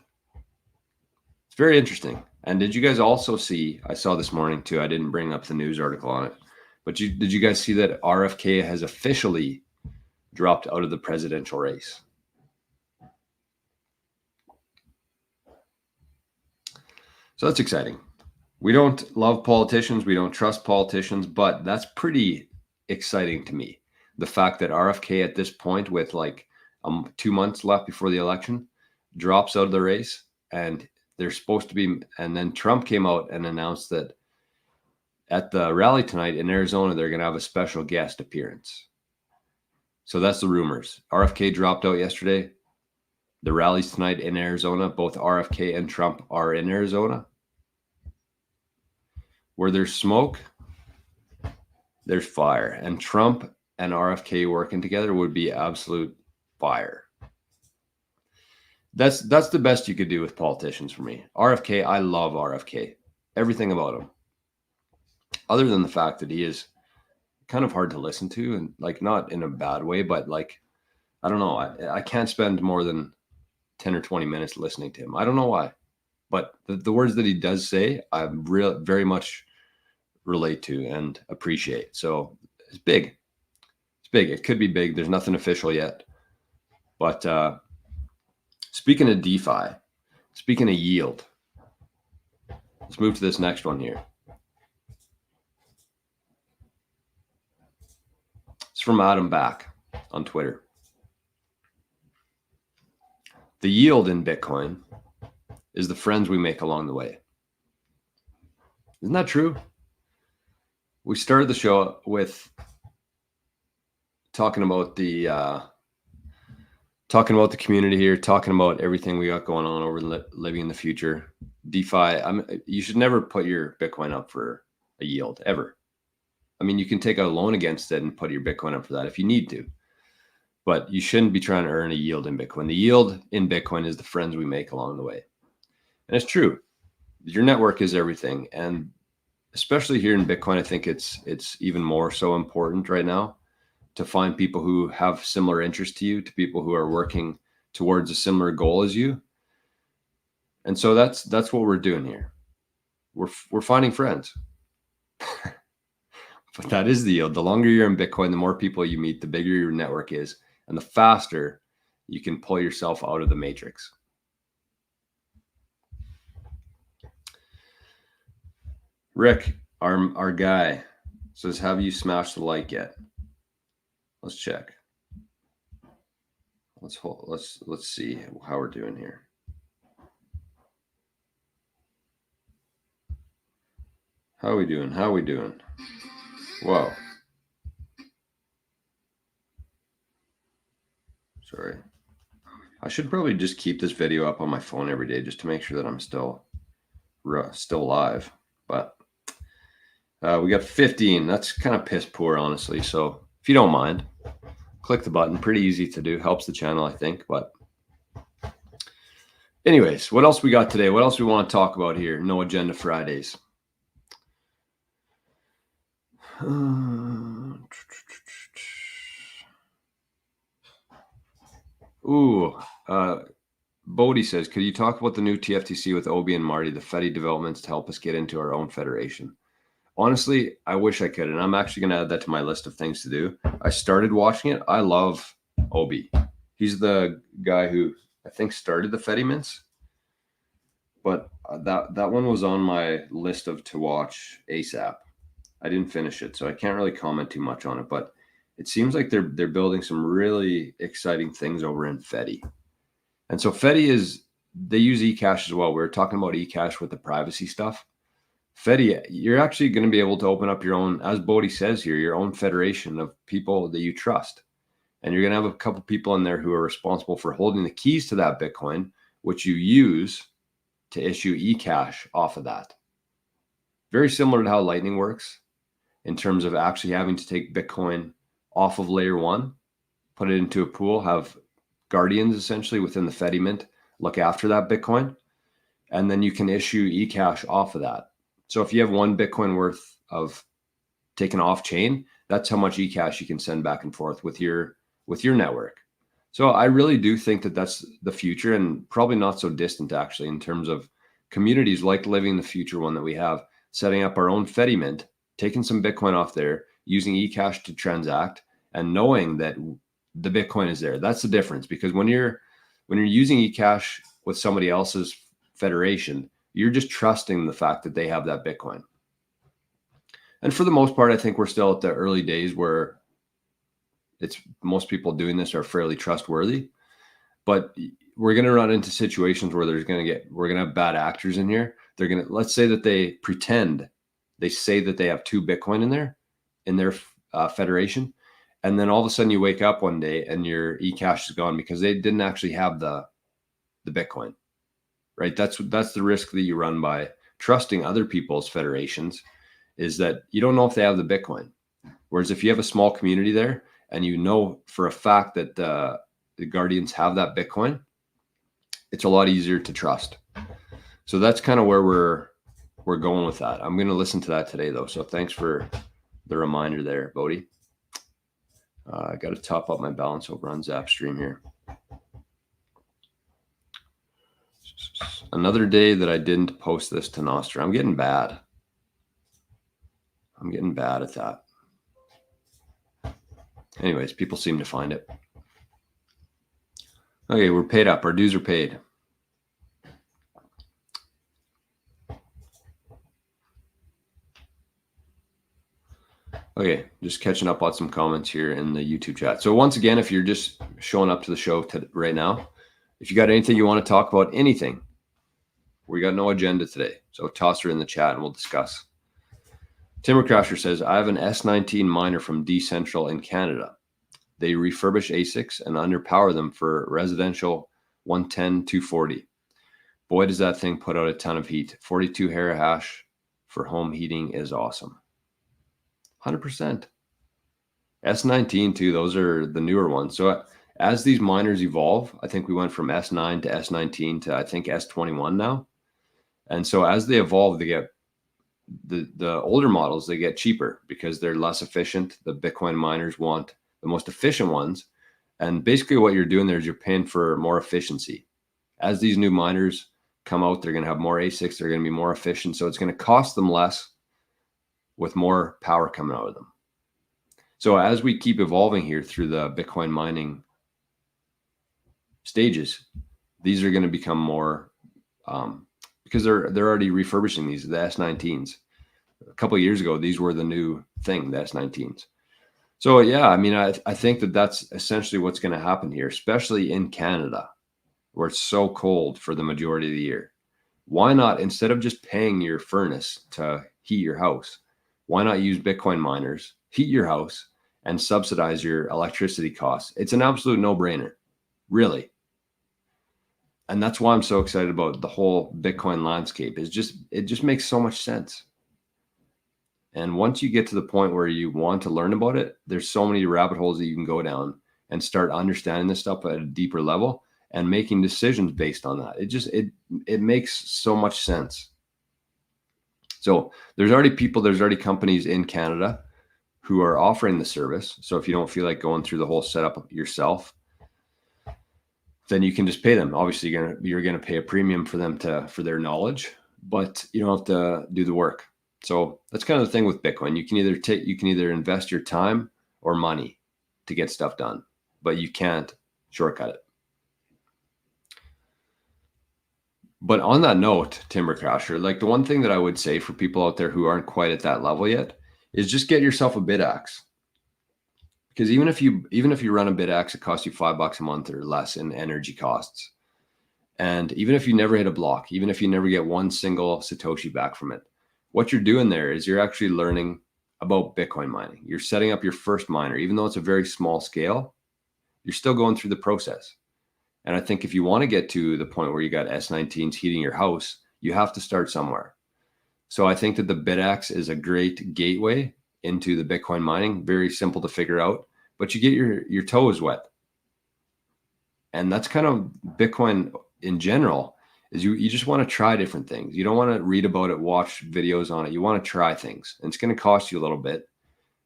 A: it's very interesting. And did you guys also see, I saw this morning too, I didn't bring up the news article on it, but did you guys see that RFK has officially dropped out of the presidential race? So that's exciting. We don't love politicians. We don't trust politicians, but that's pretty exciting to me. The fact that RFK at this point, with like 2 months left before the election, drops out of the race, and they're supposed to be, and then Trump came out and announced that at the rally tonight in Arizona, they're going to have a special guest appearance. So that's the rumors. RFK dropped out yesterday. The rally's tonight in Arizona. Both RFK and Trump are in Arizona. Where there's smoke, there's fire. And Trump and RFK working together would be absolute fire. That's the best you could do with politicians for me. RFK, I love RFK. Everything about him. Other than the fact that he is kind of hard to listen to, and like not in a bad way, but like, I don't know. I can't spend more than 10 or 20 minutes listening to him. I don't know why. But the words that he does say, I very much relate to and appreciate. So it's big. It's big. It could be big. There's nothing official yet. But speaking of DeFi, speaking of yield, let's move to this next one here. It's from Adam Back on Twitter. The yield in Bitcoin is the friends we make along the way. Isn't that true? We started the show with talking about the community here, talking about everything we got going on over living in the future. DeFi. You should never put your Bitcoin up for a yield ever. I mean, you can take out a loan against it and put your Bitcoin up for that if you need to, but you shouldn't be trying to earn a yield in Bitcoin. The yield in Bitcoin is the friends we make along the way. And it's true. Your network is everything. And especially here in Bitcoin, I think it's even more so important right now to find people who have similar interests to you, to people who are working towards a similar goal as you. And so that's what we're doing here. We're finding friends. But that is the yield. The longer you're in Bitcoin, the more people you meet, the bigger your network is, and the faster you can pull yourself out of the matrix. Rick, our guy, says, have you smashed the like yet? Let's check. Let's see how we're doing here. How are we doing? Whoa. Sorry. I should probably just keep this video up on my phone every day just to make sure that I'm still live. But we got 15. That's kind of piss poor, honestly. So if you don't mind, click the button. Pretty easy to do. Helps the channel, I think. But anyways, what else we got today? What else we want to talk about here? No Agenda Fridays. Bodie says, could you talk about the new TFTC with Obi and Marty, the Fedi developments to help us get into our own federation? Honestly, I wish I could, and I'm actually going to add that to my list of things to do. I started watching it. I love Obi. He's the guy who I think started the Fedi mints, but that one was on my list of to watch ASAP. I didn't finish it, so I can't really comment too much on it, but it seems like they're building some really exciting things over in Fedi. And so Fedi is they use eCash as well. We were talking about eCash with the privacy stuff. Fedi, you're actually going to be able to open up your own, as Bodhi says here, your own federation of people that you trust. And you're going to have a couple people in there who are responsible for holding the keys to that Bitcoin, which you use to issue eCash off of that. Very similar to how Lightning works in terms of actually having to take Bitcoin off of layer one, put it into a pool, have guardians essentially within the Fedi Mint look after that Bitcoin, and then you can issue eCash off of that. So if you have 1 Bitcoin worth of taken off chain, that's how much eCash you can send back and forth with your network. So I really do think that that's the future, and probably not so distant actually, in terms of communities like living the future one that we have, setting up our own Fedi Mint, taking some Bitcoin off there, using eCash to transact, and knowing that the Bitcoin is there. That's the difference, because when you're using eCash with somebody else's federation, you're just trusting the fact that they have that Bitcoin. And for the most part, I think we're still at the early days where it's most people doing this are fairly trustworthy, but we're going to run into situations where we're going to have bad actors in here. Let's say that they say that they have 2 Bitcoin in their federation. And then all of a sudden you wake up one day and your eCash is gone because they didn't actually have the Bitcoin, right? That's the risk that you run by trusting other people's federations, is that you don't know if they have the Bitcoin. Whereas if you have a small community there and you know for a fact that the guardians have that Bitcoin, it's a lot easier to trust. So that's kind of where we're going with that. I'm going to listen to that today though. So thanks for the reminder there, Bodhi. I got to top up my balance over on Zapstream here. Another day that I didn't post this to NOSTR. I'm getting bad. I'm getting bad at that. Anyways, people seem to find it. Okay, we're paid up. Our dues are paid. Okay, just catching up on some comments here in the YouTube chat. So once again, if you're just showing up to the show right now, if you got anything you want to talk about, anything, we got no agenda today. So toss her in the chat and we'll discuss. Timbercrasher says, I have an S19 miner from Decentral in Canada. They refurbish ASICs and underpower them for residential 110, 240. Boy, does that thing put out a ton of heat. 42 terahash for home heating is awesome. 100%. S19 too, those are the newer ones. So as these miners evolve, I think we went from S9 to S19 to I think S21 now. And so as they evolve, they get the older models, they get cheaper because they're less efficient. The Bitcoin miners want the most efficient ones. And basically what you're doing there is you're paying for more efficiency. As these new miners come out, they're going to have more ASICs. They're going to be more efficient. So it's going to cost them less with more power coming out of them. So as we keep evolving here through the Bitcoin mining stages, these are going to become more, because they're already refurbishing these, the S19s. A couple of years ago, these were the new thing, the S19s. So yeah, I mean, I think that that's essentially what's going to happen here, especially in Canada, where it's so cold for the majority of the year. Why not, instead of just paying your furnace to heat your house, why not use Bitcoin miners, heat your house, and subsidize your electricity costs? It's an absolute no-brainer, really. And that's why I'm so excited about the whole Bitcoin landscape. It just makes so much sense. And once you get to the point where you want to learn about it, there's so many rabbit holes that you can go down and start understanding this stuff at a deeper level and making decisions based on that. It makes so much sense. So there's already companies in Canada who are offering the service. So if you don't feel like going through the whole setup yourself, then you can just pay them. Obviously, you're gonna pay a premium for them for their knowledge, but you don't have to do the work. So that's kind of the thing with Bitcoin. You can either invest your time or money to get stuff done, but you can't shortcut it. But on that note, Timbercrasher, like the one thing that I would say for people out there who aren't quite at that level yet is just get yourself a BitAxe. Because even if you run a BitAxe, it costs you $5 a month or less in energy costs. And even if you never hit a block, even if you never get one single Satoshi back from it, what you're doing there is you're actually learning about Bitcoin mining. You're setting up your first miner, even though it's a very small scale, you're still going through the process. And I think if you want to get to the point where you got S19s heating your house, you have to start somewhere. So I think that the BitX is a great gateway into the Bitcoin mining. Very simple to figure out, but you get your toes wet. And that's kind of Bitcoin in general, is you just want to try different things. You don't want to read about it, watch videos on it. You want to try things. And it's going to cost you a little bit.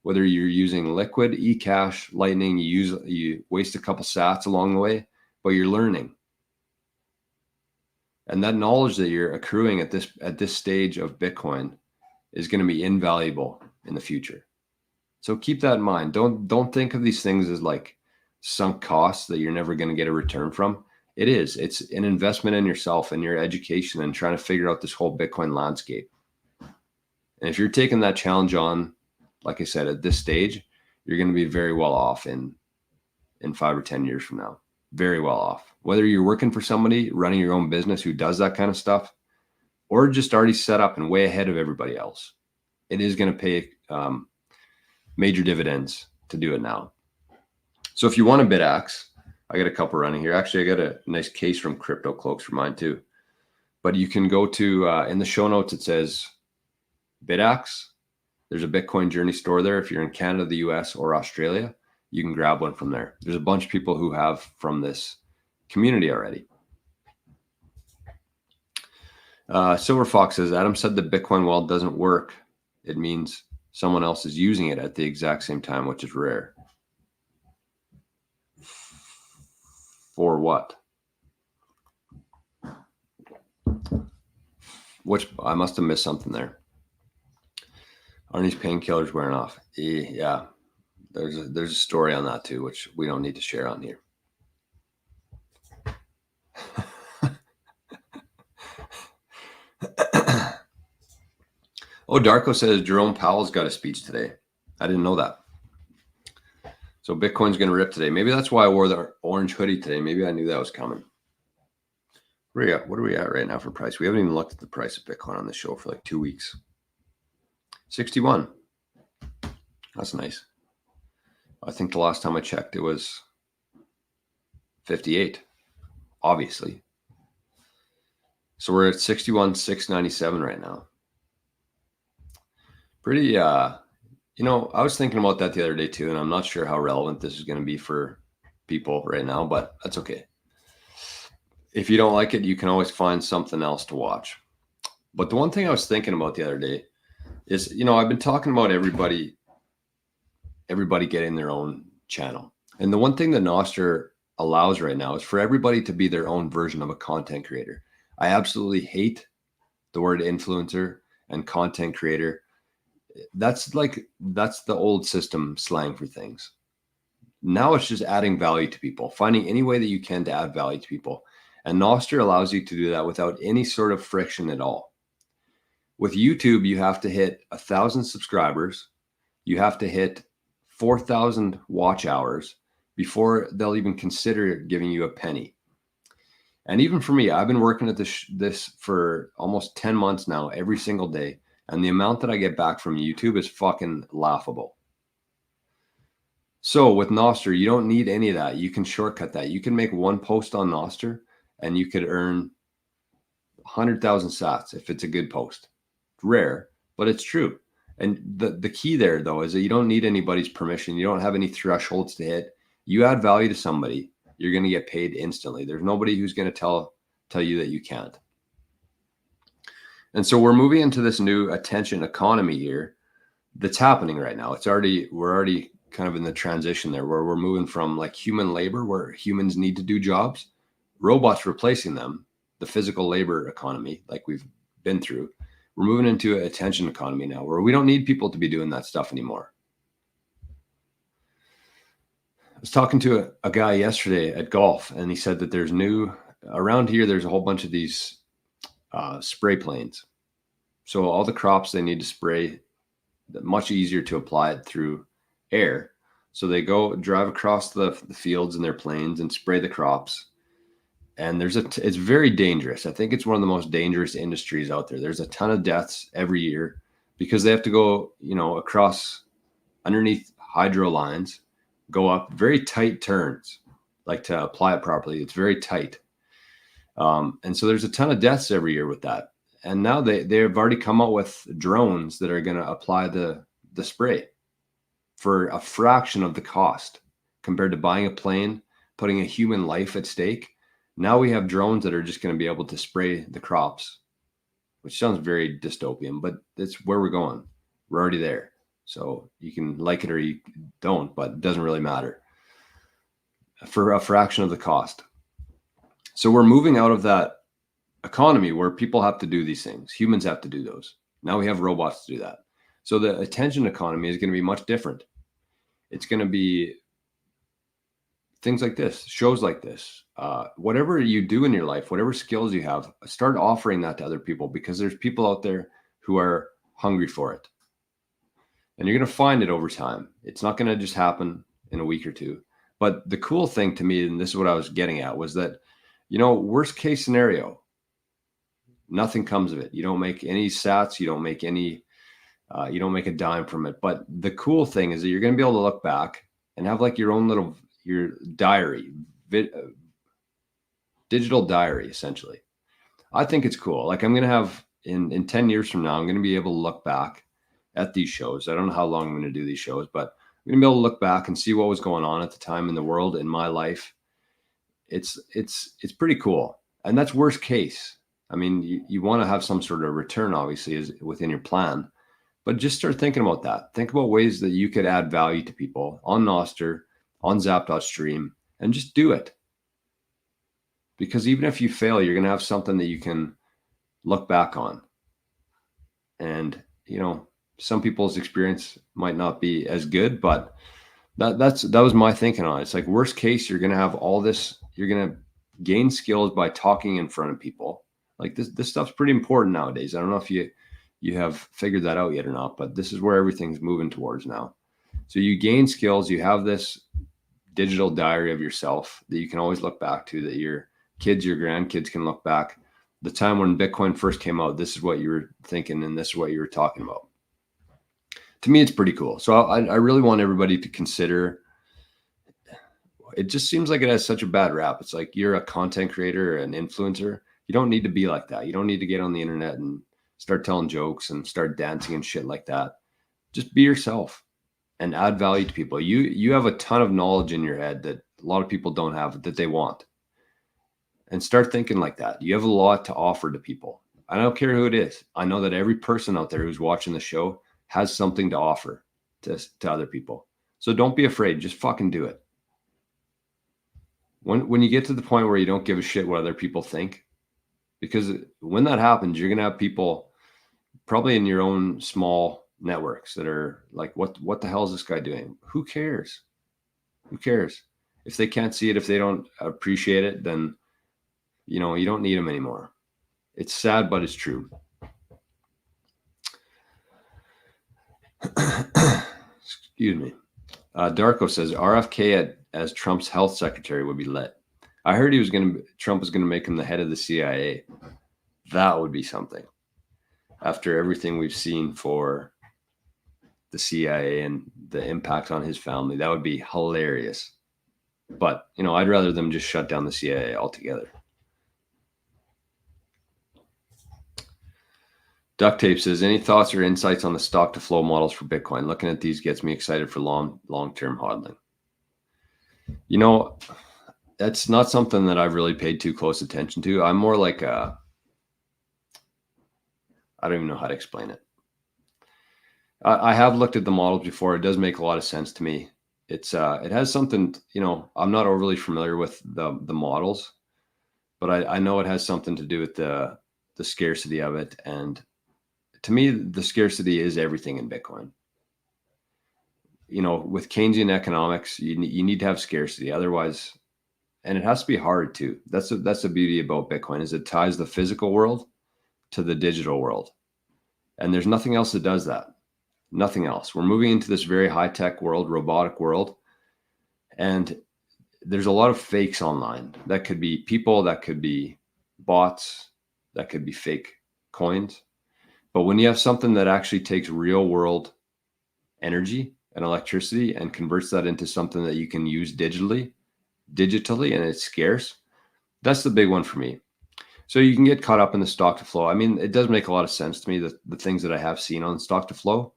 A: Whether you're using Liquid, eCash, Lightning, you waste a couple sats along the way, but you're learning. And that knowledge that you're accruing at this stage of Bitcoin is going to be invaluable in the future. So keep that in mind. Don't think of these things as like sunk costs that you're never going to get a return from. It's an investment in yourself and your education and trying to figure out this whole Bitcoin landscape. And if you're taking that challenge on, like I said, at this stage, you're going to be very well off in 5 or 10 years from now. Very well off. Whether you're working for somebody, running your own business who does that kind of stuff, or just already set up and way ahead of everybody else, it is going to pay major dividends to do it now. So if you want a BitX, I got a couple running here. Actually, I got a nice case from Crypto Cloaks for mine too. But you can go to, in the show notes, it says BitX. There's a Bitcoin Journey store there. If you're in Canada, the US, or Australia, you can grab one from there. There's a bunch of people who have from this community already. Silver Fox says, Adam said the Bitcoin wallet doesn't work. It means someone else is using it at the exact same time, which is rare. For what? Which I must have missed something there. Arnie's painkillers wearing off. Yeah, there's a story on that too, which we don't need to share on here. Oh, Darko says Jerome Powell's got a speech today. I didn't know that. So Bitcoin's going to rip today. Maybe that's why I wore the orange hoodie today. Maybe I knew that was coming. What are we at right now for price? We haven't even looked at the price of Bitcoin on this show for like 2 weeks. 61. That's nice. I think the last time I checked, it was 58, obviously. So we're at 61,697 right now. Pretty, I was thinking about that the other day too, and I'm not sure how relevant this is going to be for people right now, but that's okay. If you don't like it, you can always find something else to watch. But the one thing I was thinking about the other day is, I've been talking about everybody getting their own channel. And the one thing that NOSTR allows right now is for everybody to be their own version of a content creator. I absolutely hate the word influencer and content creator. That's the old system slang for things. Now it's just adding value to people, finding any way that you can to add value to people. And NOSTR allows you to do that without any sort of friction at all. With YouTube, you have to hit 1,000 subscribers. You have to hit 4,000 watch hours before they'll even consider giving you a penny. And even for me, I've been working at this for almost 10 months now, every single day. And the amount that I get back from YouTube is fucking laughable. So with NOSTR, you don't need any of that. You can shortcut that. You can make one post on NOSTR and you could earn 100,000 sats if it's a good post. It's rare, but it's true. And the key there, though, is that you don't need anybody's permission. You don't have any thresholds to hit. You add value to somebody, you're going to get paid instantly. There's nobody who's going to tell you that you can't. And so we're moving into this new attention economy here that's happening right now. We're already kind of in the transition there where we're moving from like human labor, where humans need to do jobs, robots replacing them, the physical labor economy like we've been through. We're moving into an attention economy now where we don't need people to be doing that stuff anymore. I was talking to a guy yesterday at golf, and he said that around here, there's a whole bunch of these spray planes. So all the crops they need to spray, much easier to apply it through air. So they go drive across the fields in their planes and spray the crops. And it's very dangerous. I think it's one of the most dangerous industries out there. There's a ton of deaths every year because they have to go, across underneath hydro lines, go up very tight turns, like to apply it properly. It's very tight. And so there's a ton of deaths every year with that. And now they've already come out with drones that are going to apply the spray for a fraction of the cost compared to buying a plane, putting a human life at stake. Now we have drones that are just going to be able to spray the crops, which sounds very dystopian, but it's where we're going. We're already there. So you can like it or you don't, but it doesn't really matter. For a fraction of the cost. So we're moving out of that economy where people have to do these things. Humans have to do those. Now we have robots to do that. So the attention economy is going to be much different. It's going to be things like this, shows like this, whatever you do in your life, whatever skills you have, start offering that to other people, because there's people out there who are hungry for it. And you're going to find it over time. It's not going to just happen in a week or two. But the cool thing to me, and this is what I was getting at, was that, worst case scenario, nothing comes of it. You don't make any sats. You don't make you don't make a dime from it. But the cool thing is that you're going to be able to look back and have like your own your diary, digital diary, essentially. I think it's cool. Like I'm going to have in 10 years from now, I'm going to be able to look back at these shows. I don't know how long I'm going to do these shows, but I'm going to be able to look back and see what was going on at the time in the world, in my life. It's pretty cool. And that's worst case. I mean, you want to have some sort of return, obviously, is within your plan, but just start thinking about that. Think about ways that you could add value to people on NOSTR, on Zap.stream, and just do it. Because even if you fail, you're going to have something that you can look back on. And, some people's experience might not be as good, but that was my thinking on it. It's like worst case, you're going to have all this, you're going to gain skills by talking in front of people. Like this stuff's pretty important nowadays. I don't know if you have figured that out yet or not, but this is where everything's moving towards now. So you gain skills, you have this digital diary of yourself that you can always look back to, that your kids, your grandkids can look back. The time when Bitcoin first came out, this is what you were thinking and this is what you were talking about. To me, it's pretty cool. So I really want everybody to consider. It just seems like it has such a bad rap. It's like you're a content creator, an influencer. You don't need to be like that. You don't need to get on the internet and start telling jokes and start dancing and shit like that. Just be yourself and add value to people. You have a ton of knowledge in your head that a lot of people don't have, that they want. And start thinking like that. You have a lot to offer to people. I don't care who it is. I know that every person out there who's watching the show has something to offer to other people. So don't be afraid. Just fucking do it. When you get to the point where you don't give a shit what other people think, because when that happens, you're going to have people probably in your own small networks that are like, what the hell is this guy doing? Who cares? Who cares? If they can't see it, if they don't appreciate it, then, you don't need them anymore. It's sad, but it's true. Excuse me. Darko says RFK as Trump's health secretary would be lit. I heard Trump was going to make him the head of the CIA. That would be something. After everything we've seen for the CIA and the impact on his family, that would be hilarious. But, I'd rather them just shut down the CIA altogether. Duct Tape says, any thoughts or insights on the stock to flow models for Bitcoin? Looking at these gets me excited for long-term hodling. That's not something that I've really paid too close attention to. I'm more like I don't even know how to explain it. I have looked at the models before. It does make a lot of sense to me. It has something, I'm not overly familiar with the models, but I know it has something to do with the scarcity of it. And to me, the scarcity is everything in Bitcoin. With Keynesian economics, you need to have scarcity. Otherwise, and it has to be hard too. That's the beauty about Bitcoin, is it ties the physical world to the digital world. And there's nothing else that does that. Nothing else. We're moving into this very high-tech world, robotic world. And there's a lot of fakes online. That could be people, that could be bots, that could be fake coins. But when you have something that actually takes real world energy and electricity and converts that into something that you can use digitally, and it's scarce, that's the big one for me. So you can get caught up in the stock to flow. I mean, it does make a lot of sense to me, the things that I have seen on stock to flow,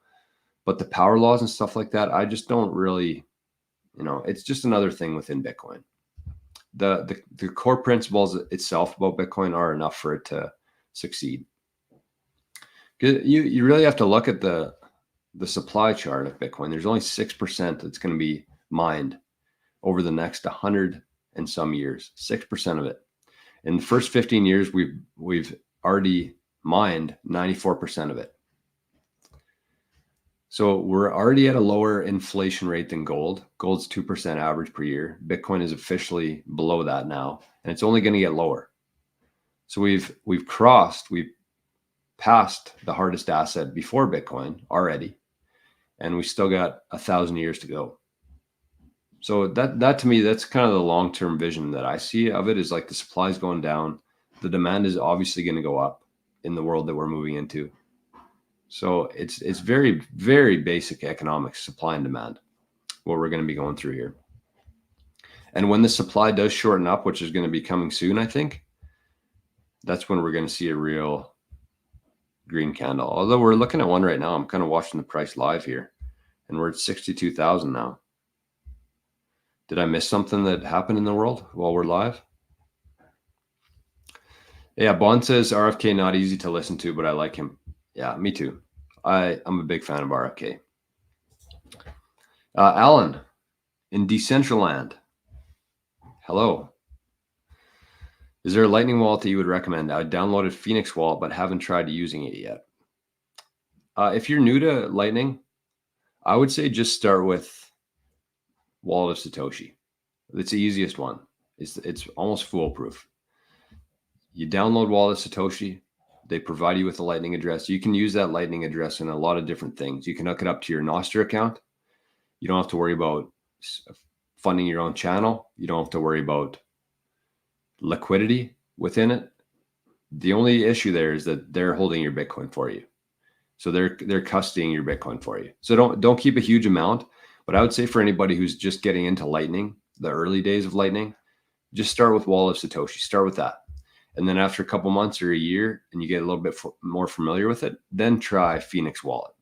A: but the power laws and stuff like that, I just don't really, it's just another thing within Bitcoin. The core principles itself about Bitcoin are enough for it to succeed. You really have to look at the supply chart of Bitcoin. There's only 6% that's going to be mined over the next 100 and some years. 6% of it. In the first 15 years, we've already mined 94% of it. So we're already at a lower inflation rate than gold. Gold's 2% average per year. Bitcoin is officially below that now, and it's only going to get lower. So we've passed the hardest asset before Bitcoin already, and we still got 1,000 years to go. So that to me, that's kind of the long-term vision that I see of it, is like the supply is going down. The demand is obviously going to go up in the world that we're moving into. So it's very, very basic economics, supply and demand, what we're going to be going through here. And when the supply does shorten up, which is going to be coming soon, I think, that's when we're going to see a real green candle. Although we're looking at one right now. I'm kind of watching the price live here, and we're at 62,000 now. Did I miss something that happened in the world while we're live? Yeah, Bond says RFK not easy to listen to, but I like him. Yeah, me too. I'm a big fan of RFK. Alan in Decentraland. Hello. Is there a Lightning wallet that you would recommend? I downloaded Phoenix Wallet, but haven't tried using it yet. If you're new to Lightning, I would say just start with Wallet of Satoshi. It's the easiest one. It's almost foolproof. You download Wallet of Satoshi. They provide you with a Lightning address. You can use that Lightning address in a lot of different things. You can hook it up to your NOSTR account. You don't have to worry about funding your own channel. You don't have to worry about liquidity within it. The only issue there is that they're holding your Bitcoin for you. So they're custodying your Bitcoin for you. So don't keep a huge amount. But I would say for anybody who's just getting into Lightning, the early days of Lightning, just start with Wallet of Satoshi. Start with that. And then after a couple months or a year, and you get a little bit more familiar with it, then try Phoenix Wallet.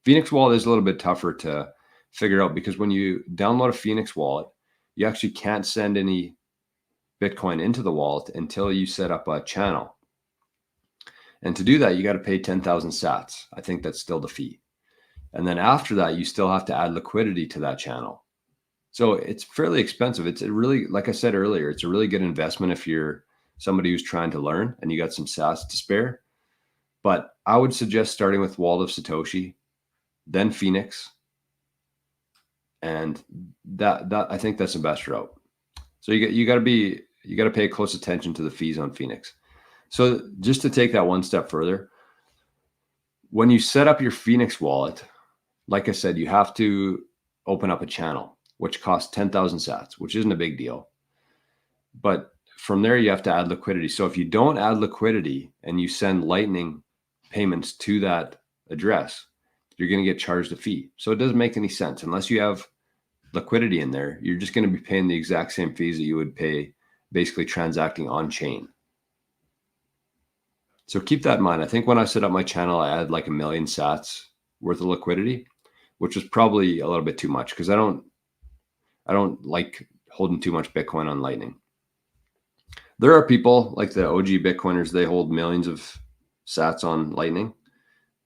A: Phoenix Wallet is a little bit tougher to figure out, because when you download a Phoenix Wallet, you actually can't send any Bitcoin into the wallet until you set up a channel. And to do that, you got to pay 10,000 sats. I think that's still the fee. And then after that, you still have to add liquidity to that channel. So it's fairly expensive. It's a really, like I said earlier, it's a really good investment if you're somebody who's trying to learn and you got some sats to spare. But I would suggest starting with Wallet of Satoshi, then Phoenix. And that I think that's the best route. So you got to pay close attention to the fees on Phoenix. So just to take that one step further, when you set up your Phoenix wallet, like I said, you have to open up a channel, which costs 10,000 sats, which isn't a big deal. But from there, you have to add liquidity. So if you don't add liquidity and you send Lightning payments to that address, you're going to get charged a fee. So it doesn't make any sense. Unless you have liquidity in there, you're just going to be paying the exact same fees that you would pay basically transacting on chain. So keep that in mind. I think when I set up my channel, I had like 1 million sats worth of liquidity, which was probably a little bit too much, because I don't like holding too much Bitcoin on Lightning. There are people like the OG Bitcoiners, they hold millions of sats on Lightning.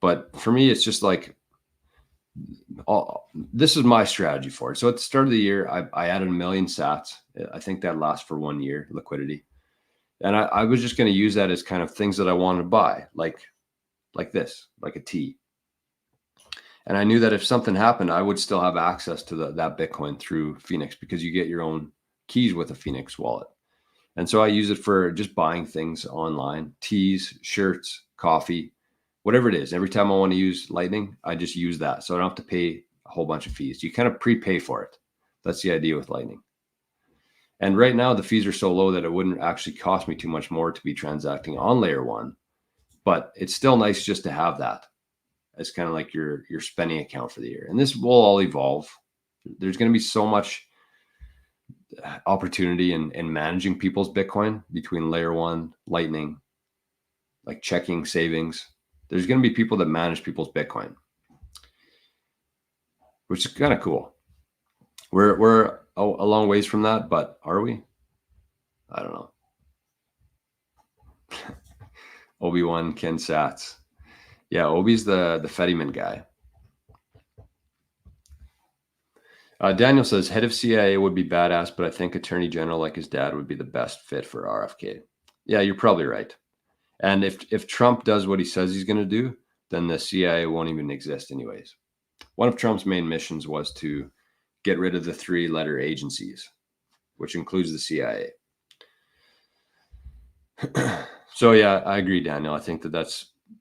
A: But for me, it's just like, this is my strategy for it. So at the start of the year, I added 1 million sats. I think that lasts for 1 year, liquidity. And I was just going to use that as kind of things that I wanted to buy, like this, like a tea. And I knew that if something happened, I would still have access to that Bitcoin through Phoenix, because you get your own keys with a Phoenix wallet. And so I use it for just buying things online, teas, shirts, coffee, whatever it is. Every time I want to use Lightning, I just use that. So I don't have to pay a whole bunch of fees. You kind of prepay for it. That's the idea with Lightning. And right now the fees are so low that it wouldn't actually cost me too much more to be transacting on layer one, but it's still nice just to have that as kind of like your spending account for the year. And this will all evolve. There's going to be so much opportunity in managing people's Bitcoin between layer one, Lightning, like checking savings. There's going to be people that manage people's Bitcoin, which is kind of cool. We're a long ways from that, but are we? I don't know. Obi-Wan Ken Satz. Yeah, Obi's the Fediman guy. Daniel says, head of CIA would be badass, but I think Attorney General like his dad would be the best fit for RFK. Yeah, you're probably right. And if Trump does what he says he's going to do, then the CIA won't even exist anyways. One of Trump's main missions was to get rid of the 3-letter agencies, which includes the CIA. So yeah, I agree, Daniel. I think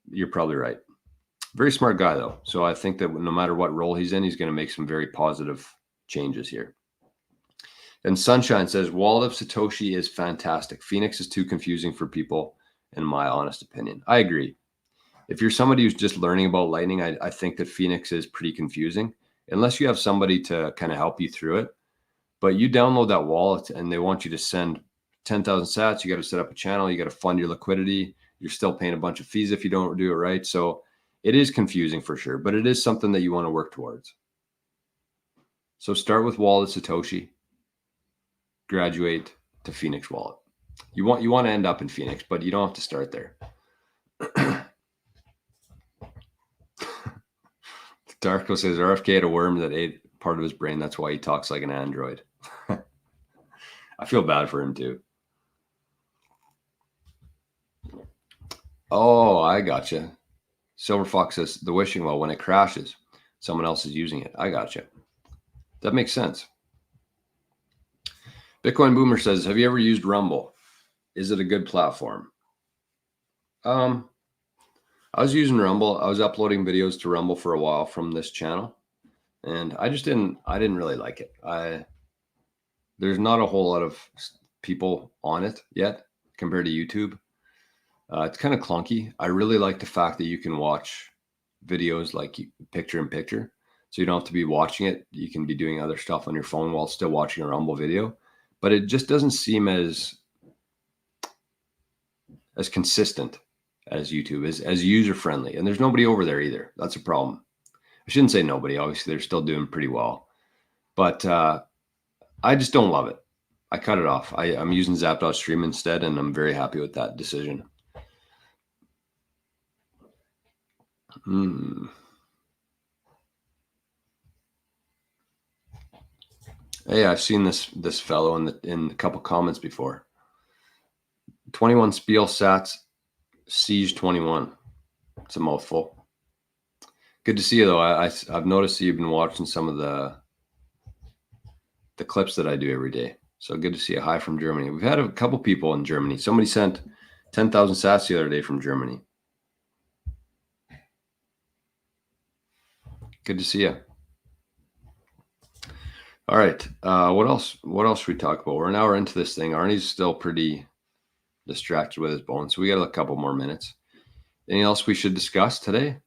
A: you're probably right. Very smart guy though. So I think that no matter what role he's in, he's going to make some very positive changes here. And Sunshine says, Wallet of Satoshi is fantastic. Phoenix is too confusing for people, in my honest opinion. I agree. If you're somebody who's just learning about Lightning, I think that Phoenix is pretty confusing, unless you have somebody to kind of help you through it. But you download that wallet and they want you to send 10,000 sats. You got to set up a channel. You got to fund your liquidity. You're still paying a bunch of fees if you don't do it right. So it is confusing for sure, but it is something that you want to work towards. So start with Wallet Satoshi, graduate to Phoenix Wallet. You want to end up in Phoenix, but you don't have to start there. Darko says RFK had a worm that ate part of his brain. That's why he talks like an android. I feel bad for him too. Oh, I gotcha. Silver Fox says the wishing well, when it crashes, someone else is using it. I gotcha. That makes sense. Bitcoin Boomer says, have you ever used Rumble? Is it a good platform? I was using Rumble. I was uploading videos to Rumble for a while from this channel, and I didn't really like it. There's not a whole lot of people on it yet compared to YouTube. It's kind of clunky. I really like the fact that you can watch videos like picture in picture. So you don't have to be watching it. You can be doing other stuff on your phone while still watching a Rumble video. But it just doesn't seem as consistent as YouTube, as user-friendly. And there's nobody over there either. That's a problem. I shouldn't say nobody. Obviously, they're still doing pretty well. But I just don't love it. I cut it off. I'm using Zap.stream instead, and I'm very happy with that decision. Hey, I've seen this fellow in a couple comments before. 21 Spiel Sats Siege 21. It's a mouthful. Good to see you though. I've noticed that you've been watching some of the clips that I do every day. So good to see you. Hi from Germany. We've had a couple people in Germany. Somebody sent 10,000 sats the other day from Germany. Good to see you. All right. What else? What else should we talk about? We're an hour into this thing. Arnie's still pretty distracted with his bone, so we got a couple more minutes. Anything else we should discuss today?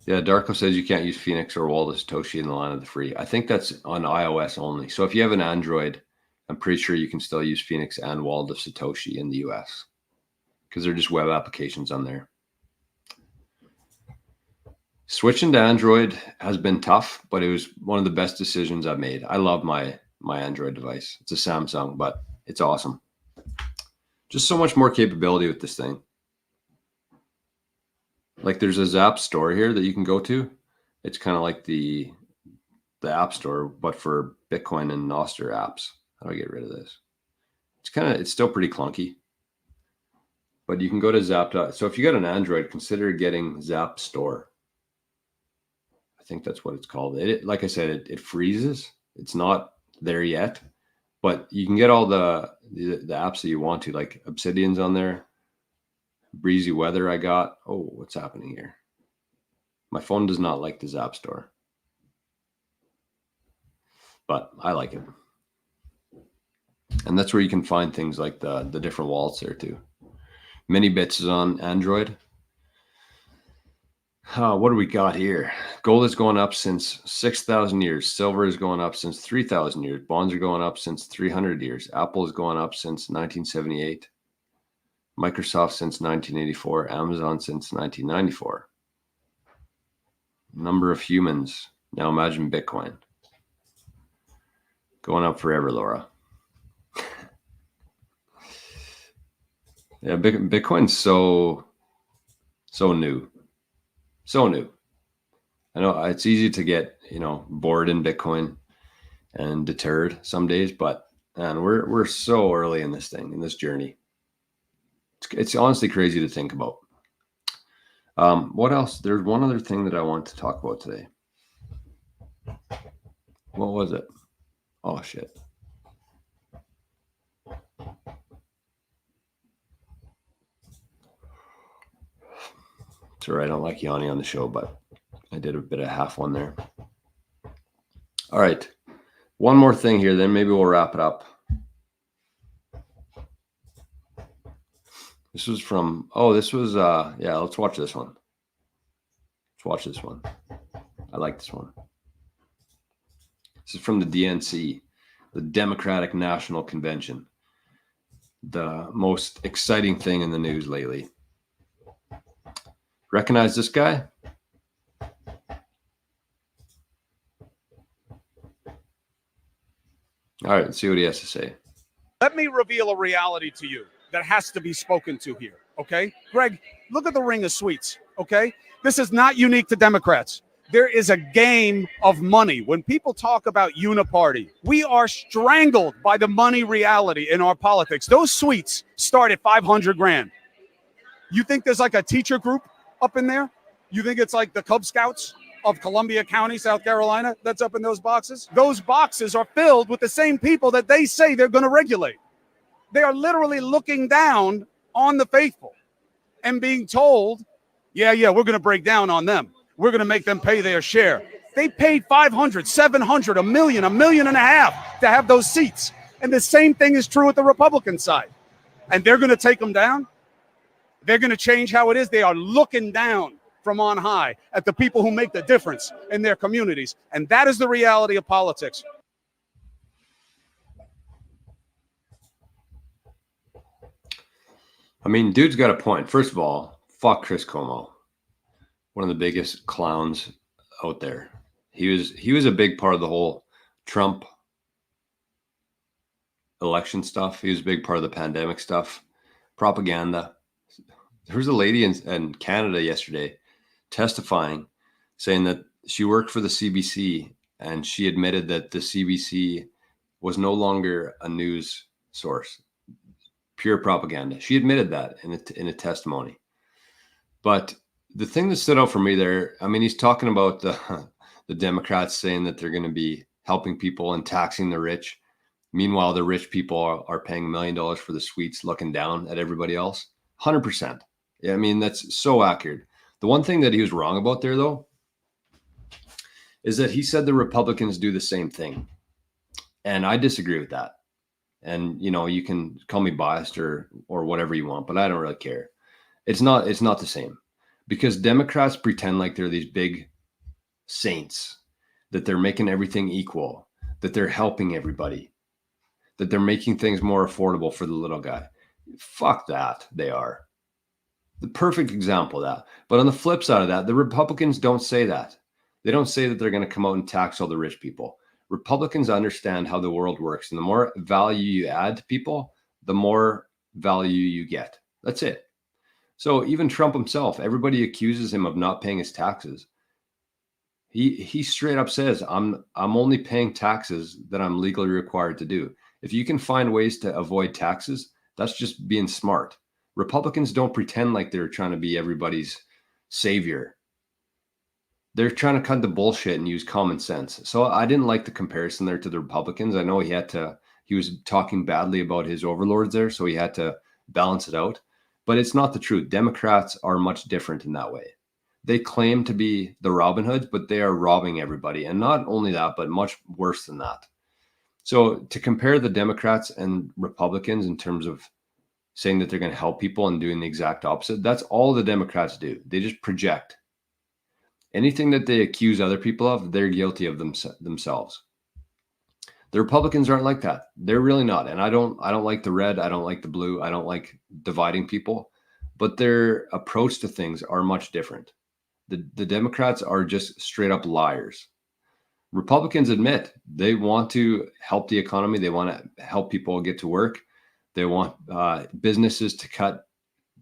A: Yeah, Darko says you can't use Phoenix or Wallet Satoshi in the line of the free. I think that's on iOS only. So if you have an Android, I'm pretty sure you can still use Phoenix and Wallet of Satoshi in the US because they're just web applications on there. Switching to Android has been tough, but it was one of the best decisions I've made. I love my Android device. It's a Samsung, but it's awesome. Just so much more capability with this thing. Like there's a Zap store here that you can go to. It's kind of like the App Store, but for Bitcoin and NOSTR apps. How do I get rid of this? It's still pretty clunky. But you can go to Zap. So if you got an Android, consider getting Zap Store. I think that's what it's called. Like I said, it freezes. It's not there yet, but you can get all the apps that you want to, like Obsidian's on there. Breezy Weather I got. Oh, what's happening here? My phone does not like the Zap Store. but I like it. And that's where you can find things like the different wallets there too. Mini Bits is on Android. What do we got here? Gold is going up since 6,000 years. Silver is going up since 3,000 years. Bonds are going up since 300 years. Apple is going up since 1978. Microsoft since 1984. Amazon since 1994. Number of humans. Now imagine Bitcoin. Going up forever, Laura. Yeah, Bitcoin's so new. So new. I know it's easy to get, bored in Bitcoin and deterred some days, but man, we're so early in this thing, in this journey. It's honestly crazy to think about. What else? There's one other thing that I want to talk about today. What was it? Oh, shit. Sorry, I don't like yawning on the show, but I did a bit of half one there. All right. One more thing here, then maybe we'll wrap it up. This was from, let's watch this one. Let's watch this one. I like this one. This is from the DNC, the Democratic National Convention. The most exciting thing in the news lately. Recognize this guy? All right, let's see what he has to say.
B: Let me reveal a reality to you that has to be spoken to here, okay? Greg, look at the ring of sweets, okay? This is not unique to Democrats. There is a game of money. When people talk about uniparty, we are strangled by the money reality in our politics. Those sweets start at 500 grand. You think there's like a teacher group up in there? You think it's like the Cub Scouts of Columbia County, South Carolina, that's up in those boxes? Those boxes are filled with the same people that they say they're going to regulate. They are literally looking down on the faithful and being told, yeah, we're going to break down on them. We're going to make them pay their share. They paid 500, 700, $1 million, $1.5 million to have those seats. And the same thing is true with the Republican side. And they're going to take them down. They're going to change how it is. They are looking down from on high at the people who make the difference in their communities. And that is the reality of politics.
A: I mean, dude's got a point. First of all, fuck Chris Cuomo. One of the biggest clowns out there. He was a big part of the whole Trump election stuff. He was a big part of the pandemic stuff, propaganda. There was a lady in Canada yesterday testifying, saying that she worked for the CBC and she admitted that the CBC was no longer a news source, pure propaganda. She admitted that in a testimony. But the thing that stood out for me there, I mean, he's talking about the Democrats saying that they're going to be helping people and taxing the rich. Meanwhile, the rich people are paying $1 million for the suites, looking down at everybody else. 100%. Yeah, I mean, that's so accurate. The one thing that he was wrong about there, though, is that he said the Republicans do the same thing. And I disagree with that. And, you can call me biased or whatever you want, but I don't really care. It's not the same. Because Democrats pretend like they're these big saints, that they're making everything equal, that they're helping everybody, that they're making things more affordable for the little guy. Fuck that, they are. The perfect example of that. But on the flip side of that, the Republicans don't say that. They don't say that they're going to come out and tax all the rich people. Republicans understand how the world works. And the more value you add to people, the more value you get. That's it. So even Trump himself, everybody accuses him of not paying his taxes. He straight up says, I'm only paying taxes that I'm legally required to do. If you can find ways to avoid taxes, that's just being smart. Republicans don't pretend like they're trying to be everybody's savior. They're trying to cut the bullshit and use common sense. So I didn't like the comparison there to the Republicans. I know he was talking badly about his overlords there, so he had to balance it out. But it's not the truth. Democrats are much different in that way. They claim to be the Robin Hoods, but they are robbing everybody. And not only that, but much worse than that. So to compare the Democrats and Republicans in terms of saying that they're going to help people and doing the exact opposite, that's all the Democrats do. They just project. Anything that they accuse other people of, they're guilty of themselves. The Republicans aren't like that. They're really not. And I don't like the red. I don't like the blue. I don't like dividing people. But their approach to things are much different. The Democrats are just straight up liars. Republicans admit they want to help the economy. They want to help people get to work. They want businesses to cut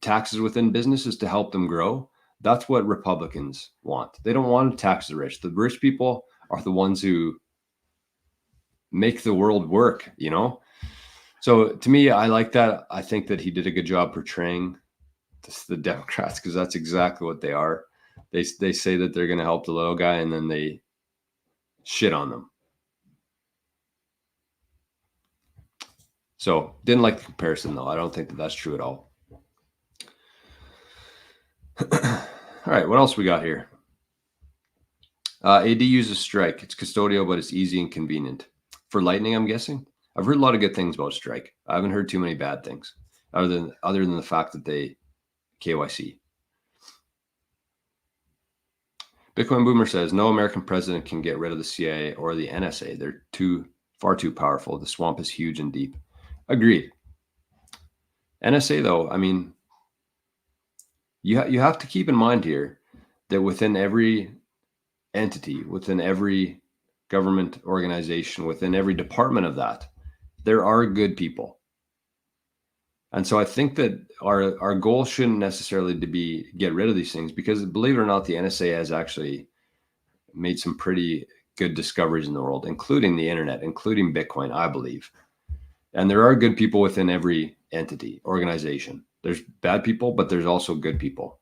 A: taxes within businesses to help them grow. That's what Republicans want. They don't want to tax the rich. The rich people are the ones who make the world work, you know? So to me, I like that. I think that he did a good job portraying the Democrats, because that's exactly what they are. They say that they're going to help the little guy, and then they shit on them. So didn't like the comparison, though. I don't think that that's true at all. All right, what else we got here? AD uses strike. It's custodial, but it's easy and convenient. For Lightning, I'm guessing. I've heard a lot of good things about strike. I haven't heard too many bad things, other than the fact that they KYC. Bitcoin Boomer says, no American president can get rid of the CIA or the NSA. They're far too powerful. The swamp is huge and deep. Agreed. NSA, though, I mean, you have to keep in mind here that within every entity, within every government organization, within every department of that, there are good people. And so I think that our goal shouldn't necessarily to be get rid of these things, because believe it or not, the NSA has actually made some pretty good discoveries in the world, including the internet, including Bitcoin, I believe. And there are good people within every entity, organization. There's bad people, but there's also good people.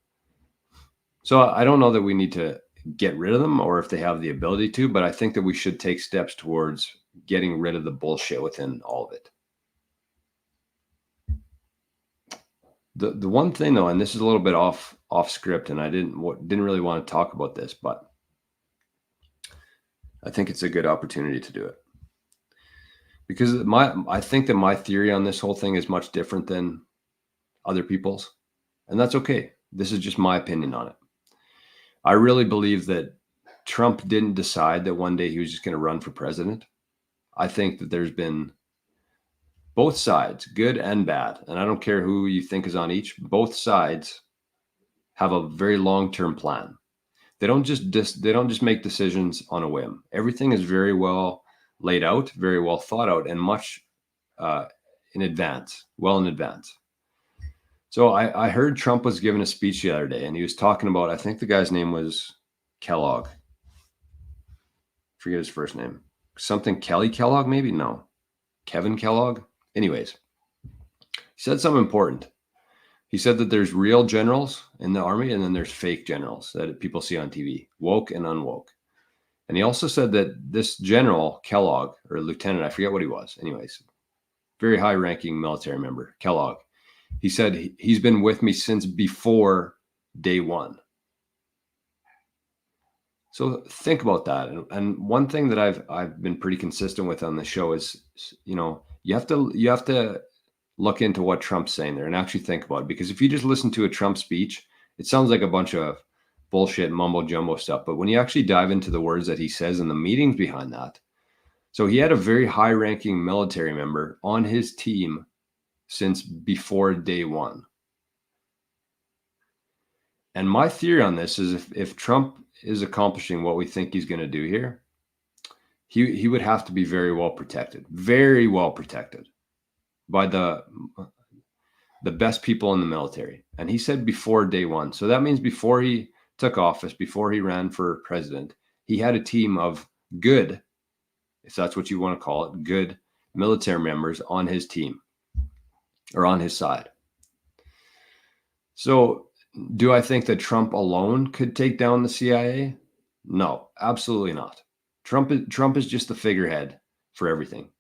A: So I don't know that we need to get rid of them, or if they have the ability to, but I think that we should take steps towards getting rid of the bullshit within all of it. The one thing, though, and this is a little bit off script, and I didn't really want to talk about this, but I think it's a good opportunity to do it, because I think that my theory on this whole thing is much different than other people's, and that's okay. This is just my opinion on it. I really believe that Trump didn't decide that one day he was just going to run for president. I think that there's been both sides, good and bad, and I don't care who you think is on each. Both sides have a very long-term plan. They don't just make decisions on a whim. Everything is very well laid out, very well thought out, and much in advance, well in advance. So I heard Trump was giving a speech the other day, and he was talking about, I think the guy's name was Kellogg. Forget his first name. Something Kelly Kellogg, maybe? No. Kevin Kellogg? Anyways, he said something important. He said that there's real generals in the army, and then there's fake generals that people see on TV, woke and unwoke. And he also said that this general, Kellogg, or lieutenant, I forget what he was. Anyways, very high-ranking military member, Kellogg. He said he's been with me since before day one. So think about that. And one thing that I've been pretty consistent with on the show is, you have to look into what Trump's saying there and actually think about it. Because if you just listen to a Trump speech, it sounds like a bunch of bullshit mumbo jumbo stuff. But when you actually dive into the words that he says and the meanings behind that, so he had a very high-ranking military member on his team since before day one. And my theory on this is if Trump is accomplishing what we think he's going to do here, he would have to be very well protected by the best people in the military. And he said before day one. So that means before he took office, before he ran for president, he had a team of good, if that's what you want to call it, good military members on his team or on his side. So do I think that Trump alone could take down the CIA? No, absolutely not. Trump is just the figurehead for everything.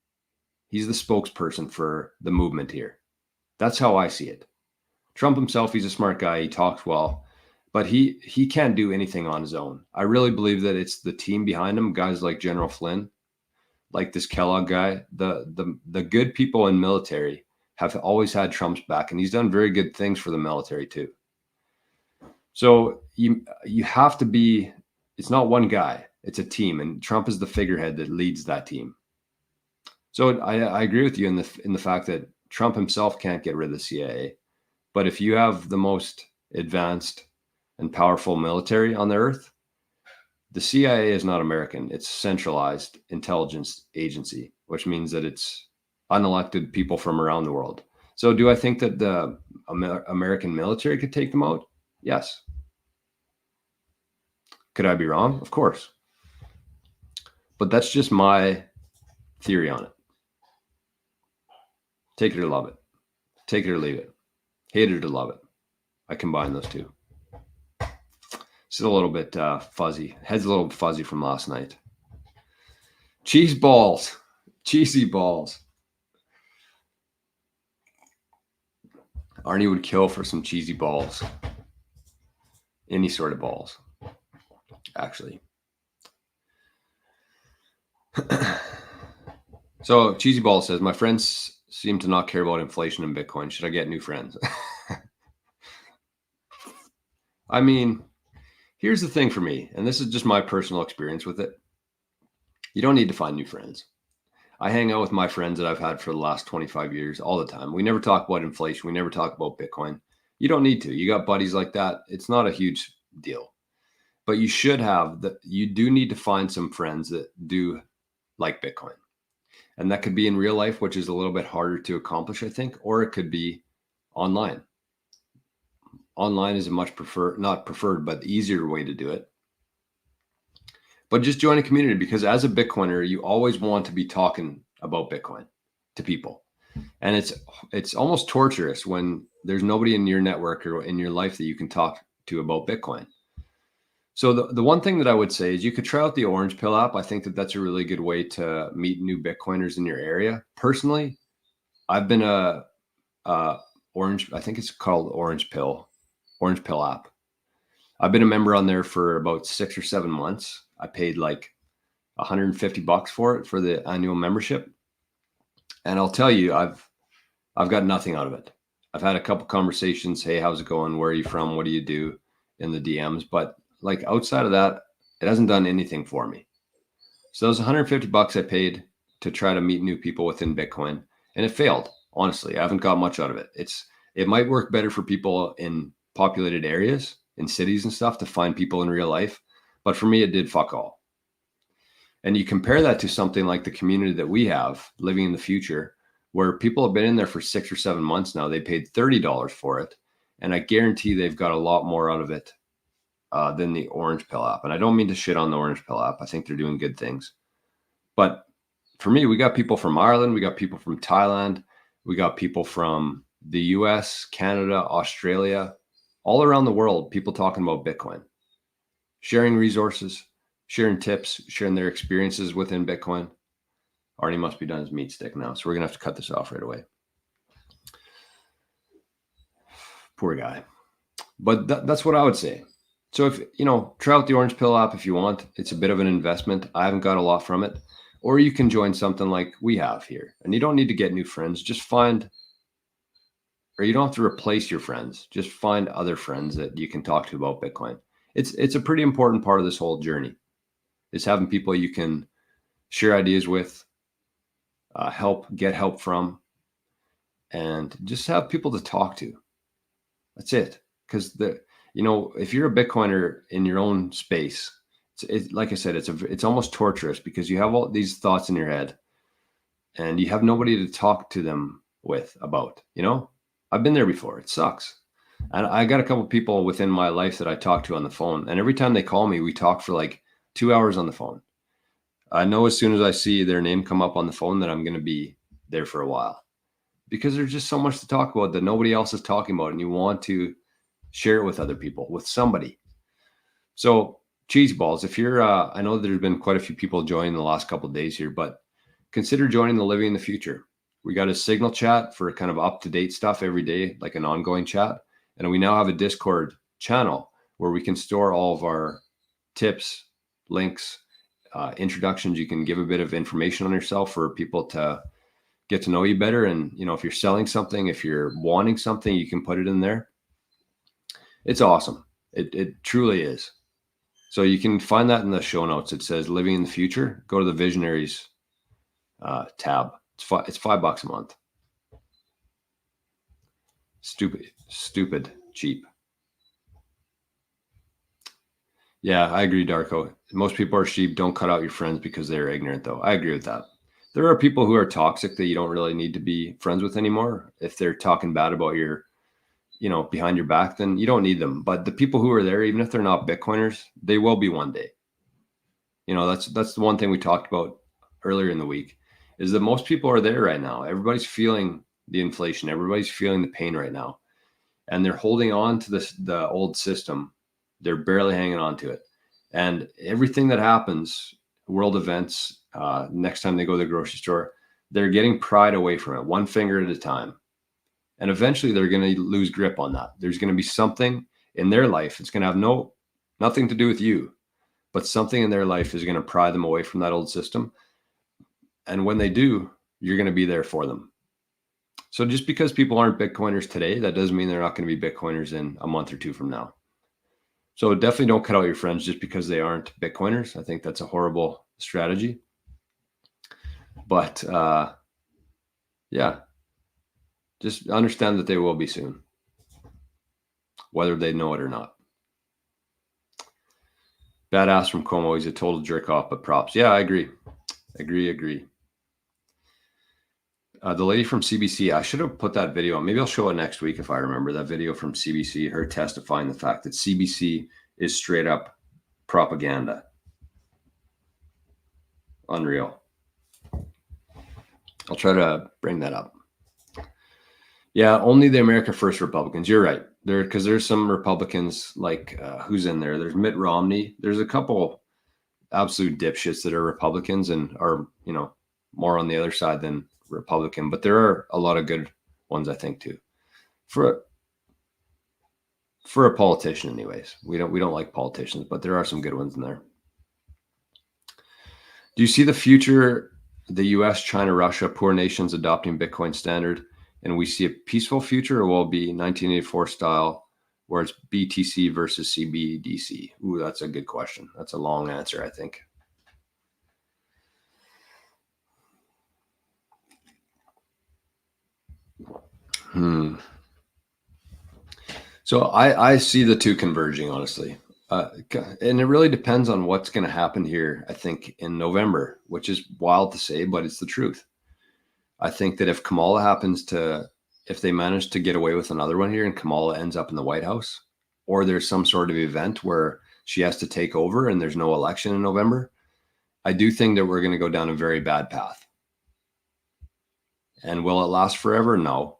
A: He's the spokesperson for the movement here. That's how I see it. Trump himself, he's a smart guy. He talks well, but he can't do anything on his own. I really believe that it's the team behind him, guys like General Flynn, like this Kellogg guy, the good people in military have always had Trump's back, and he's done very good things for the military too. So you have to be, it's not one guy, it's a team, and Trump is the figurehead that leads that team. So I agree with you in the fact that Trump himself can't get rid of the CIA, but if you have the most advanced and powerful military on the earth, the CIA is not American. It's a centralized intelligence agency, which means that it's unelected people from around the world. So do I think that the American military could take them out? Yes. Could I be wrong? Of course. But that's just my theory on it. Take it or love it. Take it or leave it. Hate it or love it. I combine those two. Still a little bit fuzzy. Head's a little fuzzy from last night. Cheese balls. Cheesy balls. Arnie would kill for some cheesy balls. Any sort of balls, actually. So Cheesy Ball says, my friends seem to not care about inflation and Bitcoin. Should I get new friends? I mean, here's the thing for me, and this is just my personal experience with it. You don't need to find new friends. I hang out with my friends that I've had for the last 25 years all the time. We never talk about inflation. We never talk about Bitcoin. You don't need to. You got buddies like that. It's not a huge deal. But you should have you do need to find some friends that do like Bitcoin. And that could be in real life, which is a little bit harder to accomplish, I think, or it could be online. Online is a much not preferred, but the easier way to do it. But just join a community, because as a Bitcoiner, you always want to be talking about Bitcoin to people. And it's almost torturous when there's nobody in your network or in your life that you can talk to about Bitcoin. So the one thing that I would say is you could try out the Orange Pill app. I think that that's a really good way to meet new Bitcoiners in your area. Personally, I've been I think it's called Orange Pill app. I've been a member on there for about 6 or 7 months. I paid like $150 for it for the annual membership. And I'll tell you, I've got nothing out of it. I've had a couple conversations. Hey, how's it going? Where are you from? What do you do? In the DMs. But like outside of that, it hasn't done anything for me. So those $150 I paid to try to meet new people within Bitcoin, and it failed. Honestly, I haven't got much out of it. It might work better for people in populated areas, in cities and stuff, to find people in real life. But for me, it did fuck all. And you compare that to something like the community that we have living in the future, where people have been in there for 6 or 7 months now. They paid $30 for it. And I guarantee they've got a lot more out of it than the Orange Pill app. And I don't mean to shit on the Orange Pill app. I think they're doing good things. But for me, we got people from Ireland. We got people from Thailand. We got people from the US, Canada, Australia, all around the world, people talking about Bitcoin, sharing resources, sharing tips, sharing their experiences within Bitcoin. Arnie must be done his meat stick now, so we're going to have to cut this off right away. Poor guy. But that's what I would say. So if, try out the Orange Pill app if you want. It's a bit of an investment. I haven't got a lot from it. Or you can join something like we have here. And you don't need to get new friends. Just find, or you don't have to replace your friends. Just find other friends that you can talk to about Bitcoin. It's a pretty important part of this whole journey. Is having people you can share ideas with, get help from, and just have people to talk to. That's it. Because if you're a Bitcoiner in your own space, it's like I said, it's almost torturous because you have all these thoughts in your head, and you have nobody to talk to them with about. I've been there before. It sucks. And I got a couple of people within my life that I talk to on the phone, and every time they call me, we talk for like 2 hours on the phone. I know as soon as I see their name come up on the phone that I'm going to be there for a while, because there's just so much to talk about that nobody else is talking about, and you want to share it with other people, with somebody. So cheese balls, if you're, I know there's been quite a few people joining the last couple of days here, but consider joining the Living in the Future. We got a Signal chat for kind of up-to-date stuff every day, like an ongoing chat. And we now have a Discord channel where we can store all of our tips, links, introductions. You can give a bit of information on yourself for people to get to know you better. And, if you're selling something, if you're wanting something, you can put it in there. It's awesome. It truly is. So you can find that in the show notes. It says living in the future. Go to the visionaries tab. It's $5 a month. Stupid cheap. Yeah, I agree, Darko. Most people are sheep. Don't cut out your friends because they're ignorant, though. I agree with that. There are people who are toxic that you don't really need to be friends with anymore. If they're talking bad about your, behind your back, then you don't need them. But the people who are there, even if they're not Bitcoiners, they will be one day. That's the one thing we talked about earlier in the week, is that most people are there right now. Everybody's feeling the inflation. Everybody's feeling the pain right now. And they're holding on to the old system. They're barely hanging on to it. And everything that happens, world events, next time they go to the grocery store, they're getting pried away from it, one finger at a time. And eventually they're going to lose grip on that. There's going to be something in their life. It's going to have nothing to do with you, but something in their life is going to pry them away from that old system. And when they do, you're going to be there for them. So just because people aren't Bitcoiners today, that doesn't mean they're not going to be Bitcoiners in a month or two from now. So definitely don't cut out your friends just because they aren't Bitcoiners. I think that's a horrible strategy. But yeah, just understand that they will be soon, whether they know it or not. Badass from Como. He's a total jerk off, but props. Yeah, I agree. The lady from CBC, I should have put that video on. Maybe I'll show it next week if I remember that video from CBC, her testifying the fact that CBC is straight up propaganda. Unreal. I'll try to bring that up. Yeah, only the America First Republicans. You're right. Because there's some Republicans like who's in there. There's Mitt Romney. There's a couple absolute dipshits that are Republicans and are, more on the other side than Republican, but there are a lot of good ones, I think, too. For a politician, anyways. We don't like politicians, but there are some good ones in there. Do you see the future, the US, China, Russia, poor nations adopting Bitcoin standard, and we see a peaceful future, or will it be 1984 style where it's BTC versus CBDC? Ooh, that's a good question. That's a long answer, I think. So I see the two converging, honestly. And it really depends on what's going to happen here, I think, in November, which is wild to say, but it's the truth. I think that if they manage to get away with another one here and Kamala ends up in the White House, or there's some sort of event where she has to take over and there's no election in November, I do think that we're going to go down a very bad path. And will it last forever? No.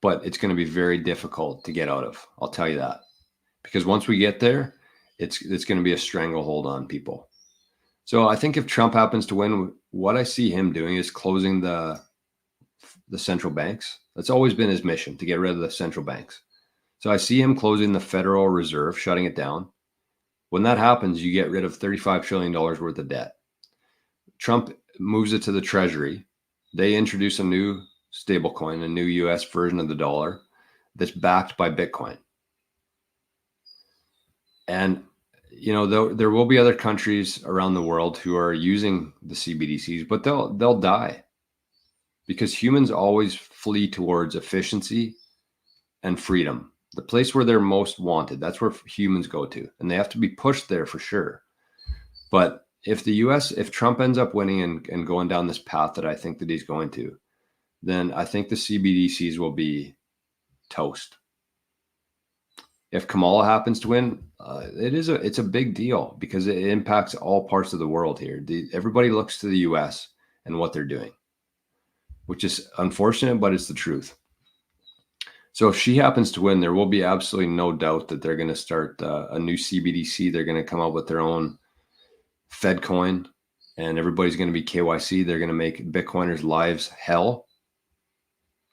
A: But it's going to be very difficult to get out of. I'll tell you that. Because once we get there, it's going to be a stranglehold on people. So I think if Trump happens to win, what I see him doing is closing the central banks. That's always been his mission, to get rid of the central banks. So I see him closing the Federal Reserve, shutting it down. When that happens, you get rid of $35 trillion worth of debt. Trump moves it to the Treasury. They introduce a new stablecoin, a new US version of the dollar that's backed by Bitcoin. And, there will be other countries around the world who are using the CBDCs, but they'll die because humans always flee towards efficiency and freedom. The place where they're most wanted, that's where humans go to, and they have to be pushed there for sure. But if Trump ends up winning and going down this path that I think that he's going to, then I think the CBDCs will be toast. If Kamala happens to win, it's a big deal because it impacts all parts of the world here. Everybody looks to the US and what they're doing, which is unfortunate, but it's the truth. So if she happens to win, there will be absolutely no doubt that they're going to start a new CBDC. They're going to come up with their own Fed coin, and everybody's going to be KYC. They're going to make Bitcoiners' lives hell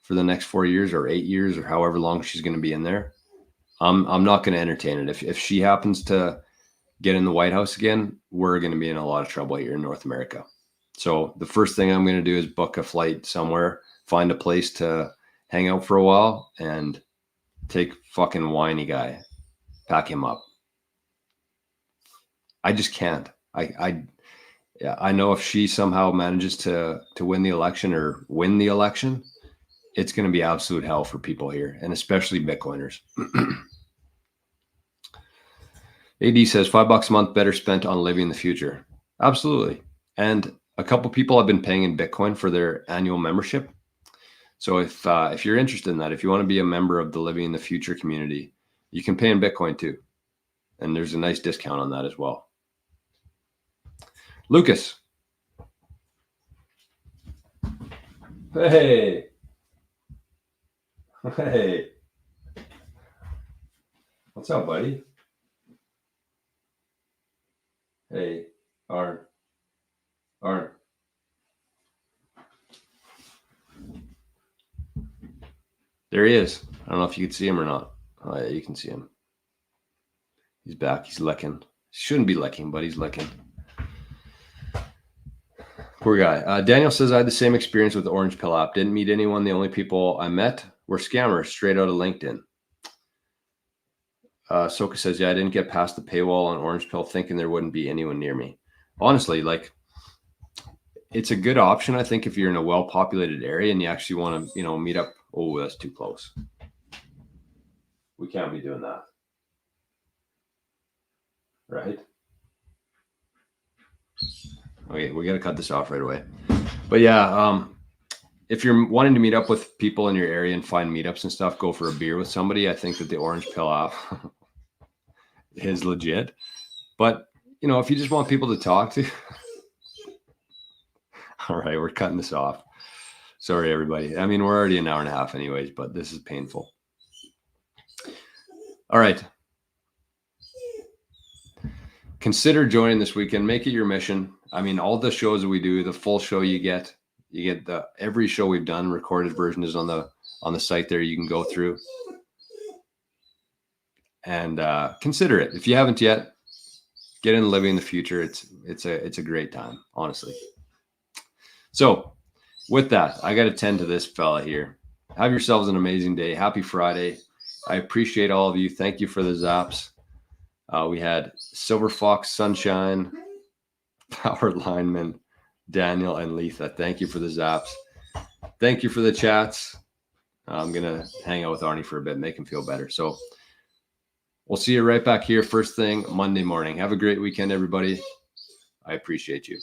A: for the next 4 years or 8 years or however long she's going to be in there. I'm not going to entertain it. If she happens to get in the White House again, we're going to be in a lot of trouble here in North America. So the first thing I'm going to do is book a flight somewhere, find a place to hang out for a while, and take fucking whiny guy, pack him up. I just can't. I know if she somehow manages to win the election or win the election, it's going to be absolute hell for people here, and especially Bitcoiners. AD says $5 a month better spent on living the future. Absolutely. And a couple people have been paying in Bitcoin for their annual membership. So if you're interested in that, if you want to be a member of the Living in the Future community, you can pay in Bitcoin too. And there's a nice discount on that as well. Lucas. Hey. Hey. What's up, buddy? Hey, Arn. There he is. I don't know if you can see him or not. Oh, yeah, you can see him. He's back. He's licking. Shouldn't be licking, but he's licking. Poor guy. Daniel says, I had the same experience with the Orange Pill app. Didn't meet anyone. The only people I met were scammers straight out of LinkedIn. Soka says, yeah, I didn't get past the paywall on Orange Pill thinking there wouldn't be anyone near me. Honestly, like, it's a good option, I think, if you're in a well-populated area and you actually want to, meet up. Oh, that's too close. We can't be doing that. Right? Okay, we got to cut this off right away. But yeah, if you're wanting to meet up with people in your area and find meetups and stuff, go for a beer with somebody. I think that the Orange Pill app is legit. But, if you just want people to talk to, all right, we're cutting this off. Sorry, everybody. I mean, we're already an hour and a half anyways, but this is painful. All right. Consider joining this weekend. Make it your mission. I mean, all the shows that we do, the full show you get every show we've done, recorded version is on the site there. You can go through and consider it. If you haven't yet, get in Living the Future. It's a great time, honestly. So with that, I got to tend to this fella here. Have yourselves an amazing day. Happy Friday. I appreciate all of you. Thank you for the zaps. We had Silver Fox, Sunshine, Power Lineman, Daniel, and Letha. Thank you for the zaps. Thank you for the chats. I'm going to hang out with Arnie for a bit, make him feel better. So we'll see you right back here first thing Monday morning. Have a great weekend, everybody. I appreciate you.